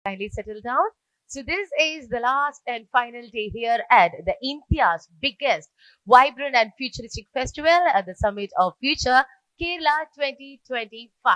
Kindly settle down. So this is the last and final day here at the India's biggest, vibrant and futuristic festival at the Summit of Future, Kerala 2025.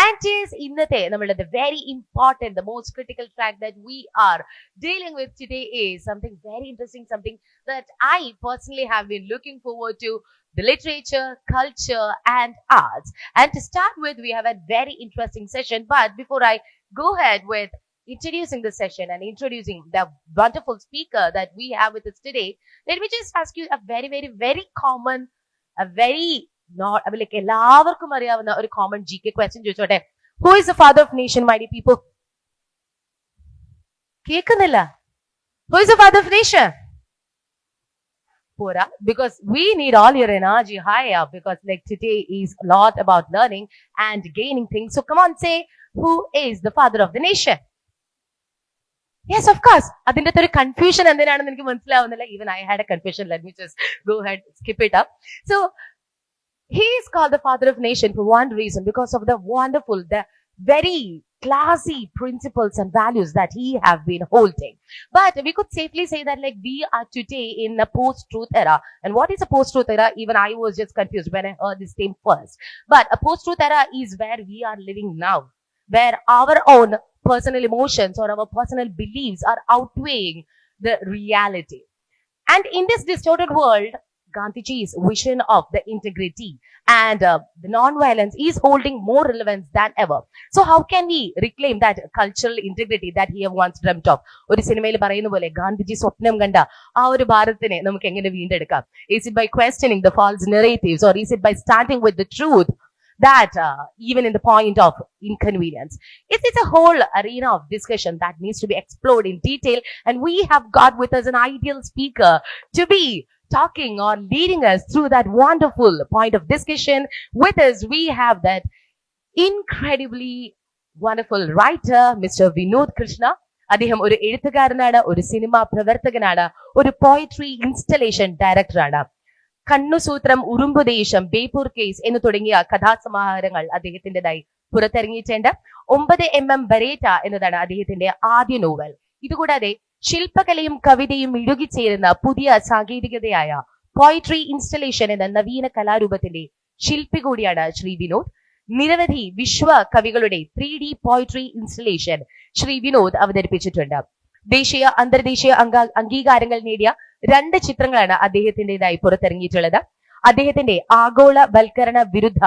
And is the very important, the most critical track that we are dealing with today is something very interesting, something that I personally have been looking forward to, the literature, culture, and arts. And to start with, we have a very interesting session. But before I go ahead with introducing the session and introducing the wonderful speaker that we have with us today, let me just ask you a very, very, very common, a very not like എല്ലാവർക്കും അറിയാവുന്ന ഒരു common GK question ചോദിച്ചോട്ടെ. Who is the father of nation, my dear people? കേൾക്കുന്നില്ല. Who is the father of nation? Pura, because we need all your energy higher because like today is a lot about learning and gaining things. So come on, say, who is the father of the nation? Yes, of course. അതിന്റെ ഒരു confusion എന്തിനാണെന്ന് എനിക്ക് മനസ്സിലാവുന്നില്ല. Even I had a confusion. Let me just go ahead, skip it up. So he is called the father of nation for one reason, because of the wonderful, the very classy principles and values that he have been holding. But we could safely say that like we are today in a post-truth era. And what is a post-truth era? Even I was just confused when I heard this name first. But a post-truth era is where we are living now, where our own personal emotions or our personal beliefs are outweighing the reality. And in this distorted world, Gandhiji's vision of the integrity and the non-violence is holding more relevance than ever. So how can we reclaim that cultural integrity that he have once dreamt of? ഒരു സിനിമയിൽ പറയുന്ന പോലെ ഗാന്ധിജി സ്വപ്നം കണ്ട ആ ഒരു ഭാരതത്തിനെ നമുക്ക് എങ്ങനെ വീണ്ടെടുക്കാം? Is it by questioning the false narratives, or is it by standing with the truth that even in the point of inconvenience? It's a whole arena of discussion that needs to be explored in detail, and we have got with us an ideal speaker to be talking or leading us through that wonderful point of discussion. With us, we have that incredibly wonderful writer, Mr. Vinod Krishna. അദ്ദേഹം ഒരു എഴുത്തുകാരനാണ്, ഒരു cinema പ്രവർത്തകനാണ്, ഒരു poetry installation ഡയറക്ടറാണ്. കണ്ണുസൂത്രം, ഉറുമ്പുദേശം, Beypore case എന്ന് തുടങ്ങിയ കഥാസമാഹാരങ്ങൾ അദ്ദേഹത്തിൻ്റെതായി പുറത്തിറങ്ങിയിട്ടുണ്ട്. 9mm ബരേറ്റ എന്നതാണ് അദ്ദേഹത്തിന്റെ ആദ്യ നോവൽ. ഇതുകൂടാതെ ശില്പകലയും കവിതയും ഇഴുകിച്ചേരുന്ന പുതിയ സാങ്കേതികതയായ പോയട്രി ഇൻസ്റ്റലേഷൻ എന്ന നവീന കലാരൂപത്തിന്റെ ശില്പി കൂടിയാണ് ശ്രീ വിനോദ്. നിരവധി വിശ്വ കവികളുടെ 3D poetry installation Shri Vinod അവതരിപ്പിച്ചിട്ടുണ്ട്. ദേശീയ അന്തർദേശീയ അംഗീകാരങ്ങൾ നേടിയ 2 ചിത്രങ്ങളാണ് അദ്ദേഹത്തിൻ്റെതായി പുറത്തിറങ്ങിയിട്ടുള്ളത്. അദ്ദേഹത്തിന്റെ ആഗോളവൽക്കരണ വിരുദ്ധ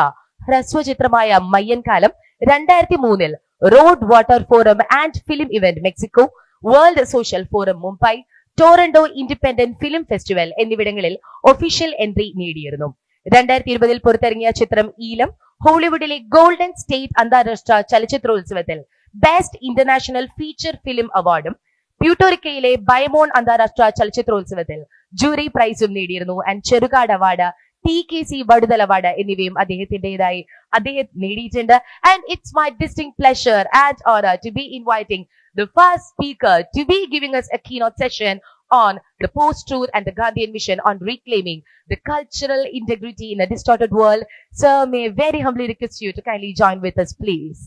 ഹ്രസ്വചിത്രമായ Mayyankalam 2003 road water forum and film event Mexico, world social forum Mumbai, Toronto independent film festival എന്നിവിടങ്ങളിൽ ഒഫീഷ്യൽ എൻട്രി നേടിയിരുന്നു. 2020 പുറത്തിറങ്ങിയ ചിത്രം ഈലം ഹോളിവുഡിലെ ഗോൾഡൻ സ്റ്റേറ്റ് അന്താരാഷ്ട്ര ചലച്ചിത്രോത്സവത്തിൽ ബെസ്റ്റ് ഇന്റർനാഷണൽ ഫീച്ചർ ഫിലിം അവാർഡും പ്യൂട്ടോറിക്കയിലെ ബയമോൺ അന്താരാഷ്ട്ര ചലച്ചിത്രോത്സവത്തിൽ ജൂറി പ്രൈസും നേടിയിരുന്നു. And Cherukad award, TKC Vaduthala award എന്നിവയും അദ്ദേഹത്തിൻ്റെതായി അദ്ദേഹം നേടിയിട്ടുണ്ട്. And it's my distinct pleasure and honour to be inviting the first speaker to be giving us a keynote session on the post-truth and the Gandhian mission on reclaiming the cultural integrity in a distorted world. Sir, may I very humbly request you to kindly join with us, please.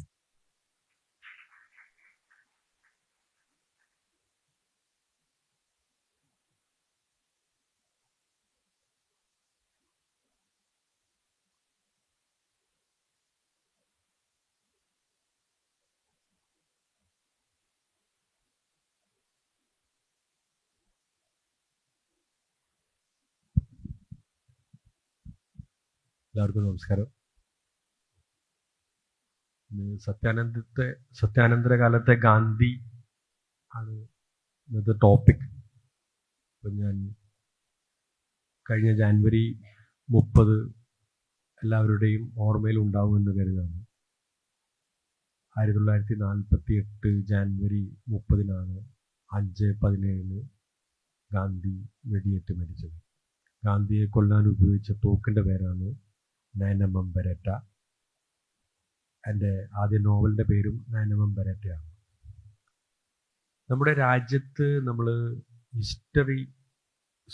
എല്ലാവർക്കും നമസ്കാരം. സത്യാനന്തര കാലത്തെ ഗാന്ധി ആണ് ഇന്നത്തെ topic. അപ്പം ഞാൻ കഴിഞ്ഞ ജാനുവരി 30 എല്ലാവരുടെയും ഓർമ്മയിൽ ഉണ്ടാവുമെന്ന് കരുതാണ്. 1948 ജാനുവരി 30 5:17 ഗാന്ധി വെടിയേറ്റ് മരിച്ചത്. ഗാന്ധിയെ കൊല്ലാൻ ഉപയോഗിച്ച തോക്കിൻ്റെ പേരാണ് 9mm ബരേറ്റ. എൻ്റെ ആദ്യ നോവലിൻ്റെ പേരും 9mm ബരേറ്റയാണ്. നമ്മുടെ രാജ്യത്ത് നമ്മൾ ഹിസ്റ്ററി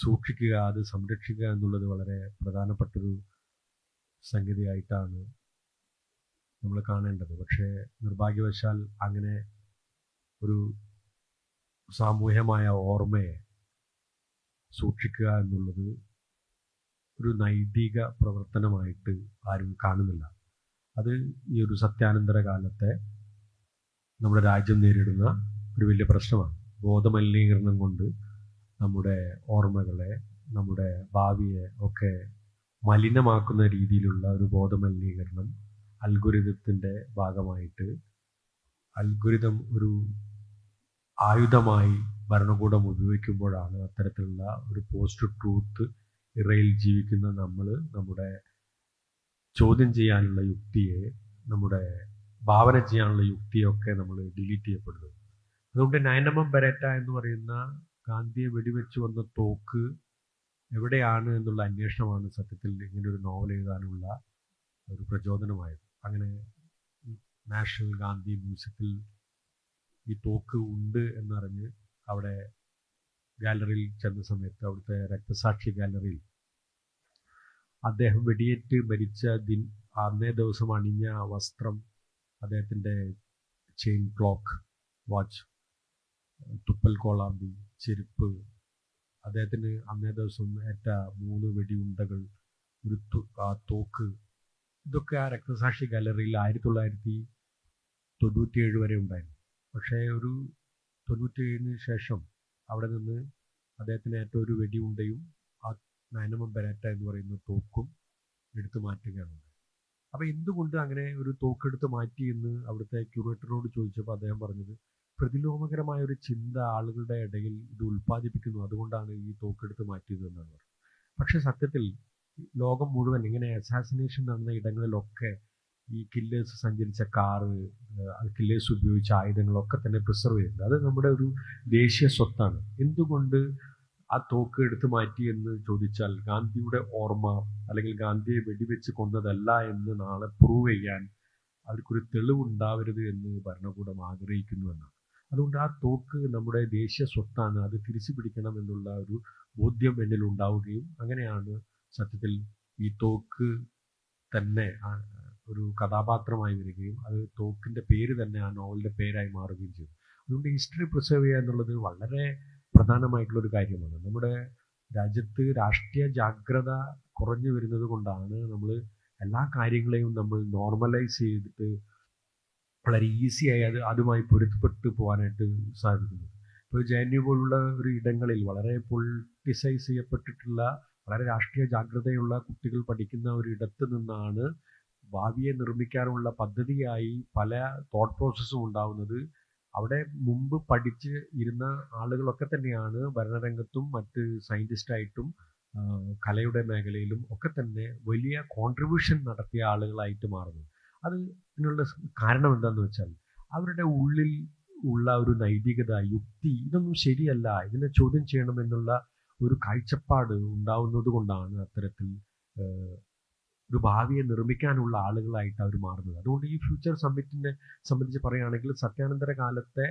സൂക്ഷിക്കുക, അത് സംരക്ഷിക്കുക എന്നുള്ളത് വളരെ പ്രധാനപ്പെട്ടൊരു സംഗതിയായിട്ടാണ് നമ്മൾ കാണേണ്ടത്. പക്ഷേ നിർഭാഗ്യവശാൽ അങ്ങനെ ഒരു സാമൂഹ്യമായ ഓർമ്മയെ സൂക്ഷിക്കുക എന്നുള്ളത് ഒരു നൈതിക പ്രവർത്തനമായിട്ട് ആരും കാണുന്നില്ല. അത് ഈ ഒരു സത്യാനന്തര കാലത്തെ നമ്മുടെ രാജ്യം നേരിടുന്ന ഒരു വലിയ പ്രശ്നമാണ്. ബോധമലിനീകരണം കൊണ്ട് നമ്മുടെ ഓർമ്മകളെ, നമ്മുടെ ഭാവിയെ ഒക്കെ മലിനമാക്കുന്ന രീതിയിലുള്ള ഒരു ബോധമലിനീകരണം അൽഗോരിതത്തിൻ്റെ ഭാഗമായിട്ട്, അൽഗോരിതം ഒരു ആയുധമായി ഭരണകൂടം ഉപയോഗിക്കുമ്പോഴാണ് അത്തരത്തിലുള്ള ഒരു പോസ്റ്റ് ട്രൂത്ത് ഇറയിൽ ജീവിക്കുന്ന നമ്മൾ നമ്മുടെ ചോദ്യം ചെയ്യാനുള്ള യുക്തിയെ, നമ്മുടെ ഭാവന ചെയ്യാനുള്ള യുക്തിയൊക്കെ നമ്മൾ ഡിലീറ്റ് ചെയ്യപ്പെടുന്നത്. അതുകൊണ്ട് 9mm ബെരേറ്റ എന്ന് പറയുന്ന ഗാന്ധിയെ വെടിവെച്ച് വന്ന തോക്ക് എവിടെയാണ് എന്നുള്ള അന്വേഷണമാണ് സത്യത്തിൽ ഇങ്ങനൊരു നോവൽ എഴുതാനുള്ള ഒരു പ്രചോദനമായത്. അങ്ങനെ നാഷണൽ ഗാന്ധി മ്യൂസിയത്തിൽ ഈ തോക്ക് ഉണ്ട് എന്നറിഞ്ഞ് അവിടെ ഗാലറിയിൽ ചെന്ന സമയത്ത്, അവിടുത്തെ രക്തസാക്ഷി ഗാലറിയിൽ അദ്ദേഹം വെടിയേറ്റ് മരിച്ച അന്നേ ദിവസം അണിഞ്ഞ വസ്ത്രം, അദ്ദേഹത്തിൻ്റെ ചെയിൻ, ക്ലോക്ക്, വാച്ച്, തുപ്പൽ കോളാമ്പി, ചെരുപ്പ്, അദ്ദേഹത്തിന് അന്നേ ദിവസം ഏറ്റ 3 വെടിയുണ്ടകൾ, ഒരു തോക്ക്, ഇതൊക്കെ ആ രക്തസാക്ഷി ഗാലറിയിൽ 1997 വരെ ഉണ്ടായിരുന്നു. പക്ഷേ ഒരു 97 ശേഷം അവിടെ നിന്ന് അദ്ദേഹത്തിന് ഏറ്റ ഒരു വെടിയുണ്ടയും ആ 9mm ബെരേറ്റ എന്ന് പറയുന്ന തോക്കും എടുത്തു മാറ്റുകയാണ്. അപ്പോൾ എന്തുകൊണ്ട് അങ്ങനെ ഒരു തോക്കെടുത്ത് മാറ്റി എന്ന് അവിടുത്തെ ക്യൂറേറ്ററോട് ചോദിച്ചപ്പോൾ അദ്ദേഹം പറഞ്ഞത്, പ്രതിലോമകരമായ ഒരു ചിന്ത ആളുകളുടെ ഇടയിൽ ഇത് ഉൽപ്പാദിപ്പിക്കുന്നു, അതുകൊണ്ടാണ് ഈ തോക്കെടുത്ത് മാറ്റിയത് എന്നാണ് പറഞ്ഞത്. പക്ഷേ സത്യത്തിൽ ലോകം മുഴുവൻ ഇങ്ങനെ അസാസിനേഷൻ നടന്ന ഇടങ്ങളിലൊക്കെ ഈ കില്ലേഴ്സ് സഞ്ചരിച്ച കാറ്, കില്ലേഴ്സ് ഉപയോഗിച്ച ആയുധങ്ങളൊക്കെ തന്നെ പ്രിസർവ് ചെയ്യുന്നത്. അത് നമ്മുടെ ഒരു ദേശീയ സ്വത്താണ്. എന്തുകൊണ്ട് ആ തോക്ക് എടുത്തു മാറ്റി എന്ന് ചോദിച്ചാൽ, ഗാന്ധിയുടെ ഓർമ്മ അല്ലെങ്കിൽ ഗാന്ധിയെ വെടിവെച്ച് കൊന്നതല്ല എന്ന് നാളെ പ്രൂവ് ചെയ്യാൻ അവർക്കൊരു തെളിവുണ്ടാവരുത് എന്ന് ഭരണകൂടം ആഗ്രഹിക്കുന്നു എന്നാണ്. അതുകൊണ്ട് ആ തോക്ക് നമ്മുടെ ദേശീയ സ്വത്താണ്, അത് തിരിച്ചു പിടിക്കണം എന്നുള്ള ഒരു ബോധ്യം എന്നിൽ ഉണ്ടാവുകയും അങ്ങനെയാണ് സത്യത്തിൽ ഈ തോക്ക് തന്നെ ഒരു കഥാപാത്രമായി വരികയും അത് തോക്കിൻ്റെ പേര് തന്നെ ആ നോവലിൻ്റെ പേരായി മാറുകയും ചെയ്തു. അതുകൊണ്ട് ഹിസ്റ്ററി പ്രിസർവ് ചെയ്യുക എന്നുള്ളത് വളരെ പ്രധാനമായിട്ടുള്ളൊരു കാര്യമാണ്. നമ്മുടെ രാജ്യത്ത് രാഷ്ട്രീയ ജാഗ്രത കുറഞ്ഞു വരുന്നത് കൊണ്ടാണ് നമ്മൾ എല്ലാ കാര്യങ്ങളെയും നമ്മൾ നോർമലൈസ് ചെയ്തിട്ട് വളരെ ഈസിയായി അതുമായി പൊരുത്തപ്പെട്ടു പോകാനായിട്ട് സാധിക്കുന്നത്. ഇപ്പോൾ JNU പോലുള്ള ഒരു ഇടങ്ങളിൽ വളരെ പൊളിറ്റിസൈസ് ചെയ്യപ്പെട്ടിട്ടുള്ള, വളരെ രാഷ്ട്രീയ ജാഗ്രതയുള്ള കുട്ടികൾ പഠിക്കുന്ന ഒരു ഇടത്ത് നിന്നാണ് ഭാവിയെ നിർമ്മിക്കാനുള്ള പദ്ധതിയായി പല തോട്ട് പ്രോസസ്സും ഉണ്ടാവുന്നത്. അവിടെ മുമ്പ് പഠിച്ച് ഇരുന്ന ആളുകളൊക്കെ തന്നെയാണ് ഭരണരംഗത്തും മറ്റ് സയൻറ്റിസ്റ്റായിട്ടും കലയുടെ മേഖലയിലും ഒക്കെ തന്നെ വലിയ കോൺട്രിബ്യൂഷൻ നടത്തിയ ആളുകളായിട്ട് മാറുന്നത്. അതിനുള്ള കാരണം എന്താണെന്ന് വെച്ചാൽ, അവരുടെ ഉള്ളിൽ ഉള്ള ഒരു നൈതികത, യുക്തി, ഇതൊന്നും ശരിയല്ല, ഇതിനെ ചോദ്യം ചെയ്യണമെന്നുള്ള ഒരു കാഴ്ചപ്പാട് ഉണ്ടാവുന്നത് കൊണ്ടാണ് അത്തരത്തിൽ ഒരു ഭാവിയെ നിർമ്മിക്കാനുള്ള ആളുകളായിട്ട് അവർ മാറുന്നത്. അതുകൊണ്ട് ഈ ഫ്യൂച്ചർ സമ്മിറ്റിനെ സംബന്ധിച്ച് പറയുകയാണെങ്കിൽ, സത്യാനന്തര കാലത്തെ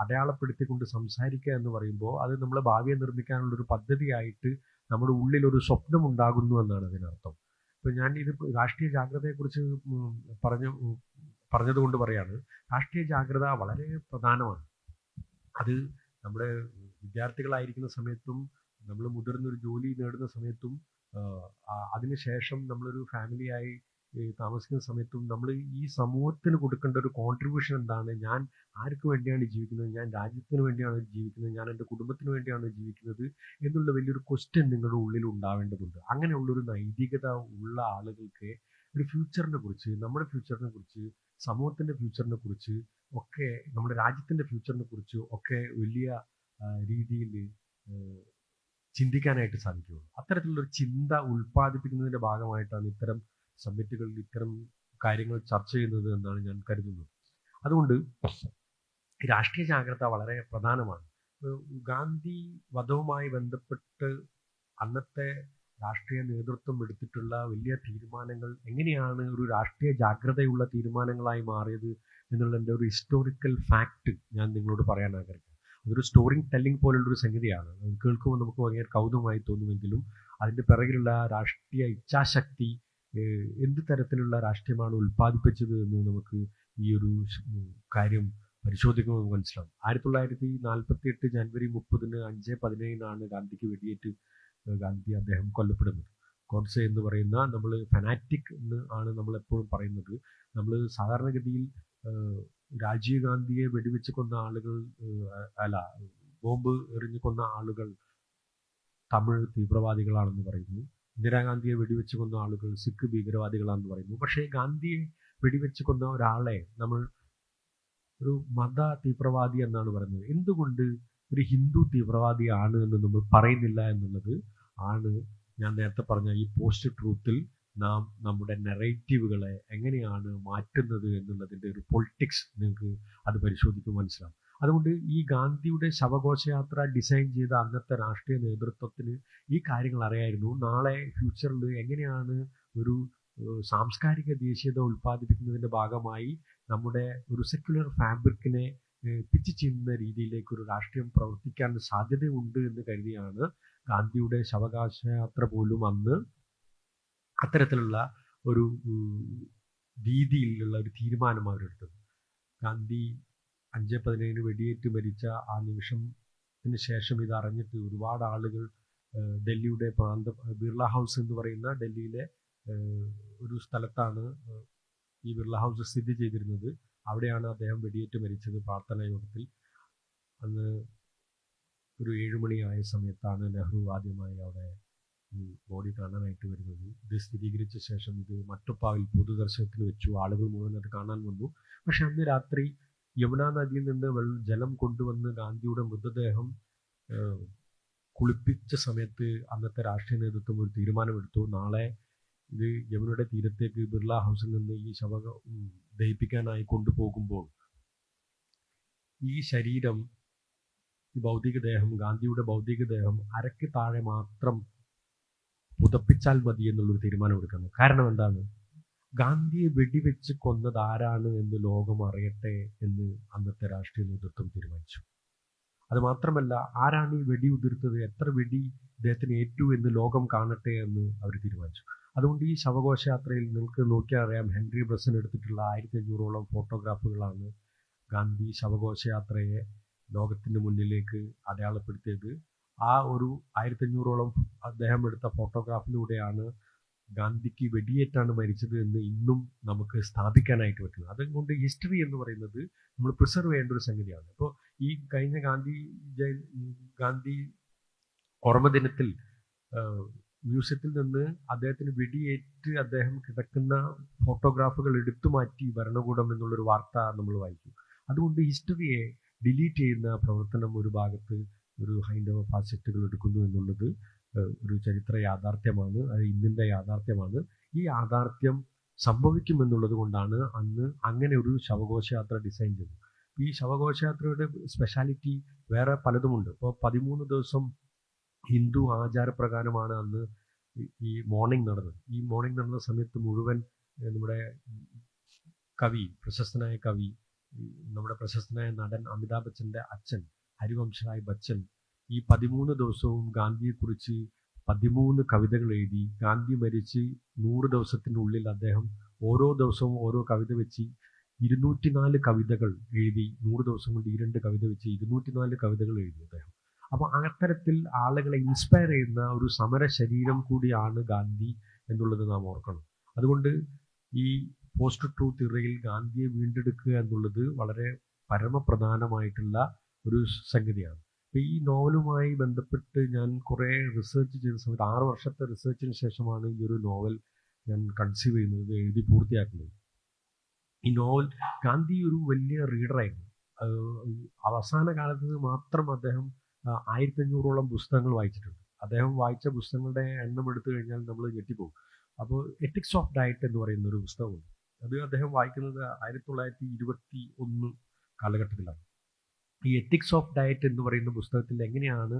അടയാളപ്പെടുത്തിക്കൊണ്ട് സംസാരിക്കുക എന്ന് പറയുമ്പോൾ അത് നമ്മൾ ഭാവിയെ നിർമ്മിക്കാനുള്ളൊരു പദ്ധതിയായിട്ട് നമ്മുടെ ഉള്ളിലൊരു സ്വപ്നം ഉണ്ടാകുന്നു എന്നാണ് അതിനർത്ഥം. ഇപ്പോൾ ഞാൻ ഇത് രാഷ്ട്രീയ ജാഗ്രതയെക്കുറിച്ച് പറഞ്ഞതുകൊണ്ട് പറയാണ്, രാഷ്ട്രീയ ജാഗ്രത വളരെ പ്രധാനമാണ്. അത് നമ്മുടെ വിദ്യാർത്ഥികളായിരിക്കുന്ന സമയത്തും നമ്മൾ മുതിർന്നൊരു ജോലി നേടുന്ന സമയത്തും അതിനുശേഷം നമ്മളൊരു ഫാമിലിയായി താമസിക്കുന്ന സമയത്തും നമ്മൾ ഈ സമൂഹത്തിന് കൊടുക്കേണ്ട ഒരു കോൺട്രിബ്യൂഷൻ എന്താണ്, ഞാൻ ആർക്ക് വേണ്ടിയാണ് ജീവിക്കുന്നത്, ഞാൻ രാജ്യത്തിന് വേണ്ടിയാണ് ജീവിക്കുന്നത്, ഞാൻ എൻ്റെ കുടുംബത്തിന് വേണ്ടിയാണ് ജീവിക്കുന്നത് എന്നുള്ള വലിയൊരു ക്വസ്റ്റ്യൻ നിങ്ങളുടെ ഉള്ളിൽ ഉണ്ടാവേണ്ടതുണ്ട്. അങ്ങനെയുള്ളൊരു നൈതികത ഉള്ള ആളുകൾക്ക് ഒരു ഫ്യൂച്ചറിനെ കുറിച്ച്, നമ്മുടെ ഫ്യൂച്ചറിനെ കുറിച്ച്, സമൂഹത്തിൻ്റെ ഫ്യൂച്ചറിനെ കുറിച്ച് ഒക്കെ, നമ്മുടെ രാജ്യത്തിൻ്റെ ഫ്യൂച്ചറിനെ കുറിച്ച് ഒക്കെ വലിയ രീതിയിൽ ചിന്തിക്കാനായിട്ട് സാധിക്കുകയുള്ളൂ. അത്തരത്തിലുള്ളൊരു ചിന്ത ഉൽപ്പാദിപ്പിക്കുന്നതിൻ്റെ ഭാഗമായിട്ടാണ് ഇത്തരം സബ്മിറ്റുകളിൽ ഇത്തരം കാര്യങ്ങൾ ചർച്ച ചെയ്യുന്നത് എന്നാണ് ഞാൻ കരുതുന്നത്. അതുകൊണ്ട് രാഷ്ട്രീയ ജാഗ്രത വളരെ പ്രധാനമാണ്. ഗാന്ധി വധവുമായി ബന്ധപ്പെട്ട് അന്നത്തെ രാഷ്ട്രീയ നേതൃത്വം എടുത്തിട്ടുള്ള വലിയ തീരുമാനങ്ങൾ എങ്ങനെയാണ് ഒരു രാഷ്ട്രീയ ജാഗ്രതയുള്ള തീരുമാനങ്ങളായി മാറിയത് എന്നുള്ളതിൻ്റെ ഒരു ഹിസ്റ്റോറിക്കൽ ഫാക്റ്റ് ഞാൻ നിങ്ങളോട് പറയാൻ ആഗ്രഹിക്കുന്നു. അതൊരു സ്റ്റോറി ടെല്ലിംഗ് പോലുള്ളൊരു സംഗതിയാണ്. അത് കേൾക്കുമ്പോൾ നമുക്ക് ഭയങ്കര കൗതുകമായി തോന്നുമെങ്കിലും അതിൻ്റെ പിറകിലുള്ള രാഷ്ട്രീയ ഇച്ഛാശക്തി, എന്ത് തരത്തിലുള്ള രാഷ്ട്രീയമാണ് ഉൽപ്പാദിപ്പിച്ചത് എന്ന് നമുക്ക് ഈ ഒരു കാര്യം പരിശോധിക്കുമ്പോൾ മനസ്സിലാവും. 1948 ജനുവരി 30 5:17 ഗാന്ധിക്ക് വെടിയേറ്റ് അദ്ദേഹം കൊല്ലപ്പെടുന്നത്. ഗോഡ്സെ എന്ന് പറയുന്ന, നമ്മൾ ഫനാറ്റിക് എന്ന് ആണ് നമ്മൾ എപ്പോഴും പറയുന്നത്. നമ്മൾ സാധാരണഗതിയിൽ രാജീവ് ഗാന്ധിയെ വെടിവെച്ച് കൊന്ന ആളുകൾ, അല്ല, ബോംബ് എറിഞ്ഞു കൊന്ന ആളുകൾ തമിഴ് തീവ്രവാദികളാണെന്ന് പറയുന്നു. ഇന്ദിരാഗാന്ധിയെ വെടിവെച്ച് കൊന്ന ആളുകൾ സിഖ് ഭീകരവാദികളാണെന്ന് പറയുന്നു. പക്ഷേ ഗാന്ധിയെ വെടിവെച്ച് കൊന്ന ഒരാളെ നമ്മൾ ഒരു മത തീവ്രവാദി എന്നാണ് പറയുന്നത്. എന്തുകൊണ്ട് ഒരു ഹിന്ദു തീവ്രവാദിയാണ് എന്ന് നമ്മൾ പറയുന്നില്ല എന്നുള്ളത് ആണ് ഞാൻ നേരത്തെ പറഞ്ഞ ഈ പോസ്റ്റ് ട്രൂത്തിൽ നാം നമ്മുടെ നെറേറ്റീവുകളെ എങ്ങനെയാണ് മാറ്റുന്നത് എന്നുള്ളതിൻ്റെ ഒരു പൊളിറ്റിക്സ് നിങ്ങൾക്ക് അത് പരിശോധിക്കുമ്പോൾ മനസ്സിലാവും. അതുകൊണ്ട് ഈ ഗാന്ധിയുടെ ശവഘോഷയാത്ര ഡിസൈൻ ചെയ്ത അന്നത്തെ രാഷ്ട്രീയ നേതൃത്വത്തിന് ഈ കാര്യങ്ങൾ അറിയായിരുന്നു. നാളെ ഫ്യൂച്ചറിൽ എങ്ങനെയാണ് ഒരു സാംസ്കാരിക ദേശീയത ഉൽപ്പാദിപ്പിക്കുന്നതിൻ്റെ ഭാഗമായി നമ്മുടെ ഒരു സെക്യുലർ ഫാബ്രിക്കിനെ പിച്ച് ചെയ്യുന്ന രീതിയിലേക്ക് ഒരു രാഷ്ട്രീയം പ്രവർത്തിക്കാൻ സാധ്യതയുണ്ട് എന്ന് കരുതിയാണ് ഗാന്ധിയുടെ ശവഘോഷയാത്ര പോലും അന്ന് അത്തരത്തിലുള്ള ഒരു രീതിയിലുള്ള ഒരു തീരുമാനം അവരെടുത്തത്. ഗാന്ധി 5:17 വെടിയേറ്റ് മരിച്ച ആ നിമിഷത്തിന് ശേഷം ഇത് അറിഞ്ഞിട്ട് ഒരുപാട് ആളുകൾ ഡൽഹിയുടെ ബിർള ഹൗസ് എന്ന് പറയുന്ന ഡൽഹിയിലെ ഒരു സ്ഥലത്താണ് ഈ ബിർള ഹൗസ് സ്ഥിതി ചെയ്തിരുന്നത്. അവിടെയാണ് അദ്ദേഹം വെടിയേറ്റ് മരിച്ചത് പ്രാർത്ഥനാ യോഗത്തിൽ. അന്ന് ഒരു 7 മണിയായ സമയത്താണ് നെഹ്റു ആദ്യമായി അവിടെ ഈ ബോഡി കാണാനായിട്ട് വരുന്നത്. ഇത് സ്ഥിരീകരിച്ച ശേഷം ഇത് മട്ടുപ്പാവിൽ പൊതുദർശനത്തിന് വെച്ചു. ആളുകൾ മുഴുവൻ അത് കാണാൻ വന്നു. പക്ഷെ അന്ന് രാത്രി യമുനാ നദിയിൽ നിന്ന് ജലം കൊണ്ടുവന്ന് ഗാന്ധിയുടെ മൃതദേഹം കുളിപ്പിച്ച സമയത്ത് അന്നത്തെ രാഷ്ട്രീയ നേതൃത്വം ഒരു തീരുമാനമെടുത്തു. നാളെ ഇത് യമുനയുടെ തീരത്തേക്ക് ബിർള ഹൗസിൽ നിന്ന് ഈ ദഹിപ്പിക്കാനായി കൊണ്ടുപോകുമ്പോൾ ഈ ശരീരം, ഈ ഭൗതികദേഹം, ഗാന്ധിയുടെ ഭൗതികദേഹം അരയ്ക്ക് താഴെ മാത്രം പുതപ്പിച്ചാൽ മതി എന്നുള്ളൊരു തീരുമാനമെടുക്കുന്നത്. കാരണം എന്താണ്? ഗാന്ധിയെ വെടിവെച്ച് കൊന്നത് ആരാണ് എന്ന് ലോകം അറിയട്ടെ എന്ന് അന്നത്തെ രാഷ്ട്രീയ നേതൃത്വം തീരുമാനിച്ചു. അതുമാത്രമല്ല, ആരാണ് ഈ വെടി ഉതിർത്തത്, എത്ര വെടി ഇദ്ദേഹത്തിന് ഏറ്റു എന്ന് ലോകം കാണട്ടെ എന്ന് അവർ തീരുമാനിച്ചു. അതുകൊണ്ട് ഈ ശവഘോഷയാത്രയിൽ നിങ്ങൾക്ക് നോക്കിയാൽ അറിയാം, ഹെൻറി ബ്രസൻ എടുത്തിട്ടുള്ള 1500ഓളം ഫോട്ടോഗ്രാഫുകളാണ് ഗാന്ധി ശവഘോഷയാത്രയെ ലോകത്തിന് മുന്നിലേക്ക് അടയാളപ്പെടുത്തിയത്. ആ ഒരു 1500ഓളം അദ്ദേഹം എടുത്ത ഫോട്ടോഗ്രാഫിലൂടെയാണ് ഗാന്ധിക്ക് വെടിയേറ്റാണ് മരിച്ചത് എന്ന് ഇന്നും നമുക്ക് സ്ഥാപിക്കാനായിട്ട് പറ്റുന്നത്. അതുകൊണ്ട് ഹിസ്റ്ററി എന്ന് പറയുന്നത് നമ്മൾ പ്രിസർവ് ചെയ്യേണ്ട ഒരു സംഗതിയാണ്. ഇപ്പോൾ ഈ കഴിഞ്ഞ ഗാന്ധി ഓർമ്മ ദിനത്തിൽ മ്യൂസിയത്തിൽ നിന്ന് അദ്ദേഹത്തിന് വെടിയേറ്റ് അദ്ദേഹം കിടക്കുന്ന ഫോട്ടോഗ്രാഫുകൾ എടുത്തു മാറ്റി ഭരണകൂടം എന്നുള്ളൊരു വാർത്ത നമ്മൾ വായിക്കും. അതുകൊണ്ട് ഹിസ്റ്ററിയെ ഡിലീറ്റ് ചെയ്യുന്ന പ്രവർത്തനം ഒരു ഭാഗത്ത് ഒരു ഹൈന്ദവ ഫാസിസ്റ്റുകൾ എടുക്കുന്നു എന്നുള്ളത് ഒരു ചരിത്ര യാഥാർത്ഥ്യമാണ്. അത് ഇന്നിൻ്റെ യാഥാർത്ഥ്യമാണ്. ഈ യാഥാർത്ഥ്യം സംഭവിക്കുമെന്നുള്ളത് കൊണ്ടാണ് അന്ന് അങ്ങനെ ഒരു ശവഘോഷയാത്ര ഡിസൈൻ ചെയ്തത്. ഈ ശവഘോഷയാത്രയുടെ സ്പെഷ്യാലിറ്റി വേറെ പലതുമുണ്ട്. ഇപ്പോൾ 13 ദിവസം ഹിന്ദു ആചാരപ്രകാരമാണ് അന്ന് ഈ മോർണിംഗ് നടന്നത്. ഈ മോർണിംഗ് നടന്ന സമയത്ത് മുഴുവൻ നമ്മുടെ പ്രശസ്തനായ കവി, നമ്മുടെ പ്രശസ്തനായ നടൻ അമിതാഭ് ബച്ചൻ്റെ അച്ഛൻ ഹരിവംശറായ് ബച്ചൻ ഈ 13 ദിവസവും ഗാന്ധിയെക്കുറിച്ച് 13 കവിതകൾ എഴുതി. ഗാന്ധി മരിച്ച് 100 ദിവസത്തിനുള്ളിൽ അദ്ദേഹം ഓരോ ദിവസവും ഓരോ കവിത വെച്ച് 204 കവിതകൾ എഴുതി. 100 ദിവസം കൊണ്ട് 2 കവിത വെച്ച് 204 കവിതകൾ എഴുതി അദ്ദേഹം. അപ്പോൾ അത്തരത്തിൽ ആളുകളെ ഇൻസ്പയർ ചെയ്യുന്ന ഒരു സമര ശരീരം കൂടിയാണ് ഗാന്ധി എന്നുള്ളത് നാം ഓർക്കണം. അതുകൊണ്ട് ഈ പോസ്റ്റ് ട്രൂത്ത് ഇറയിൽ ഗാന്ധിയെ വീണ്ടെടുക്കുക എന്നുള്ളത് വളരെ പരമപ്രധാനമായിട്ടുള്ള ഒരു സംഗതിയാണ്. അപ്പോൾ ഈ നോവലുമായി ബന്ധപ്പെട്ട് ഞാൻ കുറേ റിസർച്ച് ചെയ്ത സമയത്ത് 6 വർഷത്തെ റിസർച്ചിന് ശേഷമാണ് ഈ ഒരു നോവൽ ഞാൻ കൺസീവ് ചെയ്യുന്നത്, എഴുതി പൂർത്തിയാക്കുന്നത്. ഈ നോവൽ, ഗാന്ധി ഒരു വലിയ റീഡറായിരുന്നു. അവസാന കാലത്ത് മാത്രം അദ്ദേഹം 1500ഓളം പുസ്തകങ്ങൾ വായിച്ചിട്ടുണ്ട്. അദ്ദേഹം വായിച്ച പുസ്തകങ്ങളുടെ എണ്ണം എടുത്തു കഴിഞ്ഞാൽ നമ്മൾ ഞെട്ടിപ്പോകും. അപ്പോൾ എത്തിക്സ് ഓഫ് ഡയറ്റ് എന്ന് പറയുന്ന ഒരു പുസ്തകമുണ്ട്. അത് അദ്ദേഹം വായിക്കുന്നത് 1921 കാലഘട്ടത്തിലാണ്. ഈ എത്തിക്സ് ഓഫ് ഡയറ്റ് എന്ന് പറയുന്ന പുസ്തകത്തിൽ എങ്ങനെയാണ്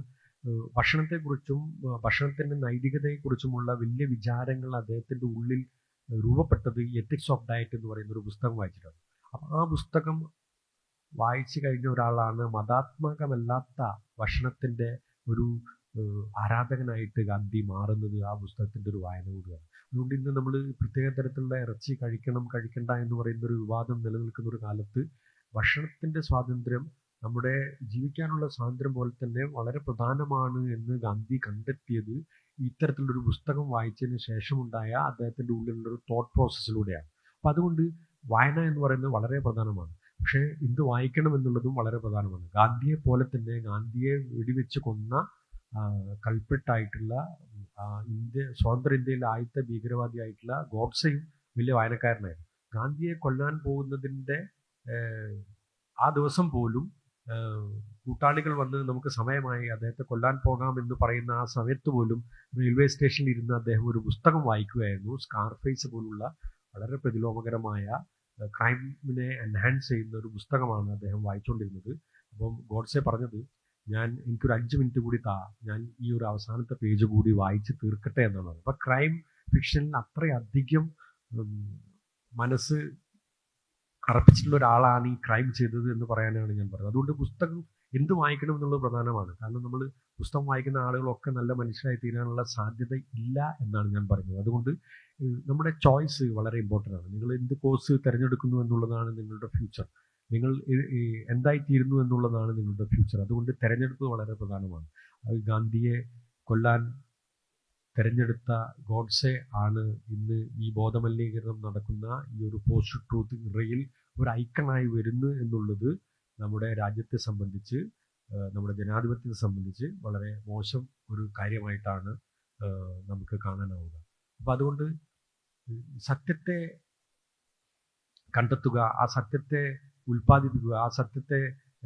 ഭക്ഷണത്തെക്കുറിച്ചും ഭക്ഷണത്തിൻ്റെ നൈതികതയെക്കുറിച്ചുമുള്ള വലിയ വിചാരങ്ങൾ അദ്ദേഹത്തിൻ്റെ ഉള്ളിൽ രൂപപ്പെട്ടത് ഈ എത്തിക്സ് ഓഫ് ഡയറ്റ് എന്ന് പറയുന്ന ഒരു പുസ്തകം വായിച്ചിട്ടാണ്. അപ്പം ആ പുസ്തകം വായിച്ചു കഴിഞ്ഞ ഒരാളാണ് മതാത്മകമല്ലാത്ത ഭക്ഷണത്തിൻ്റെ ഒരു ആരാധകനായിട്ട് ഗാന്ധി മാറുന്നത് ആ പുസ്തകത്തിൻ്റെ ഒരു വായന കൂടിയാണ്. അതുകൊണ്ട് ഇന്ന് നമ്മൾ പ്രത്യേക തരത്തിലുള്ള ഇറച്ചി കഴിക്കണം കഴിക്കണ്ട എന്ന് പറയുന്ന ഒരു വിവാദം നിലനിൽക്കുന്ന ഒരു കാലത്ത് ഭക്ഷണത്തിൻ്റെ സ്വാതന്ത്ര്യം നമ്മുടെ ജീവിക്കാനുള്ള സ്വാതന്ത്ര്യം പോലെ തന്നെ വളരെ പ്രധാനമാണ് എന്ന് ഗാന്ധി കണ്ടെത്തിയത് ഇത്തരത്തിലുള്ളൊരു പുസ്തകം വായിച്ചതിന് ശേഷമുണ്ടായ അദ്ദേഹത്തിൻ്റെ ഉള്ളിലുള്ളൊരു തോട്ട് പ്രോസസ്സിലൂടെയാണ്. അപ്പം അതുകൊണ്ട് വായന എന്ന് പറയുന്നത് വളരെ പ്രധാനമാണ്. പക്ഷേ എന്ത് വായിക്കണം എന്നുള്ളതും വളരെ പ്രധാനമാണ്. ഗാന്ധിയെ പോലെ തന്നെ ഗാന്ധിയെ വെടിവെച്ച് കൊന്ന കൾപ്രിട്ടായിട്ടുള്ള സ്വതന്ത്ര ഇന്ത്യയിലെ ആദ്യത്തെ ഭീകരവാദിയായിട്ടുള്ള ഗോഡ്സെയും വലിയ വായനക്കാരനായിരുന്നു. ഗാന്ധിയെ കൊല്ലാൻ പോകുന്നതിൻ്റെ ആ ദിവസം പോലും കൂട്ടാളികൾ വന്ന് നമുക്ക് സമയമായി അദ്ദേഹത്തെ കൊല്ലാൻ പോകാമെന്ന് പറയുന്ന ആ സമയത്ത് പോലും റെയിൽവേ സ്റ്റേഷനിൽ ഇരുന്ന് അദ്ദേഹം ഒരു പുസ്തകം വായിക്കുകയായിരുന്നു. സ്കാർഫേസ് പോലുള്ള വളരെ പ്രതിലോമകരമായ ക്രൈമിനെ എൻഹാൻസ് ചെയ്യുന്ന ഒരു പുസ്തകമാണ് അദ്ദേഹം വായിച്ചുകൊണ്ടിരുന്നത്. അപ്പം ഗോഡ്സെ പറഞ്ഞത്, എനിക്കൊരു 5 മിനിറ്റ് കൂടി ഞാൻ ഈ ഒരു അവസാനത്തെ പേജ് കൂടി വായിച്ച് തീർക്കട്ടെ എന്നാണ്. അപ്പം ക്രൈം ഫിക്ഷനിൽ അത്രയധികം മനസ്സ് അർപ്പിച്ചിട്ടുള്ള ഒരാളാണ് ഈ ക്രൈം ചെയ്തത് എന്ന് പറയാനാണ് ഞാൻ പറയുന്നത്. അതുകൊണ്ട് പുസ്തകം എന്ത് വായിക്കണം എന്നുള്ളത് പ്രധാനമാണ്. കാരണം നമ്മൾ പുസ്തകം വായിക്കുന്ന ആളുകളൊക്കെ നല്ല മനുഷ്യരായി തീരാനുള്ള സാധ്യത ഇല്ല എന്നാണ് ഞാൻ പറയുന്നത്. അതുകൊണ്ട് നമ്മുടെ ചോയ്സ് വളരെ ഇമ്പോർട്ടൻ്റ് ആണ്. നിങ്ങൾ എന്ത് കോഴ്സ് തിരഞ്ഞെടുക്കുന്നു എന്നുള്ളതാണ് നിങ്ങളുടെ ഫ്യൂച്ചർ. നിങ്ങൾ എന്തായിത്തീരുന്നു എന്നുള്ളതാണ് നിങ്ങളുടെ ഫ്യൂച്ചർ. അതുകൊണ്ട് തിരഞ്ഞെടുപ്പ് വളരെ പ്രധാനമാണ്. ഗാന്ധിയെ കൊല്ലാൻ തിരഞ്ഞെടുത്ത ഗോഡ്സെ ആണ് ഇന്ന് ഈ ബോധമലിനീകരണം നടക്കുന്ന ഈ ഒരു പോസ്റ്റ് ട്രൂത്ത് ഇറയിൽ ഒരു ഐക്കണായി വരുന്നു എന്നുള്ളത് നമ്മുടെ രാജ്യത്തെ സംബന്ധിച്ച്, നമ്മുടെ ജനാധിപത്യത്തെ സംബന്ധിച്ച് വളരെ മോശം ഒരു കാര്യമായിട്ടാണ് നമുക്ക് കാണാനാവുക. അപ്പം അതുകൊണ്ട് സത്യത്തെ കണ്ടെത്തുക, ആ സത്യത്തെ ഉൽപ്പാദിപ്പിക്കുക, ആ സത്യത്തെ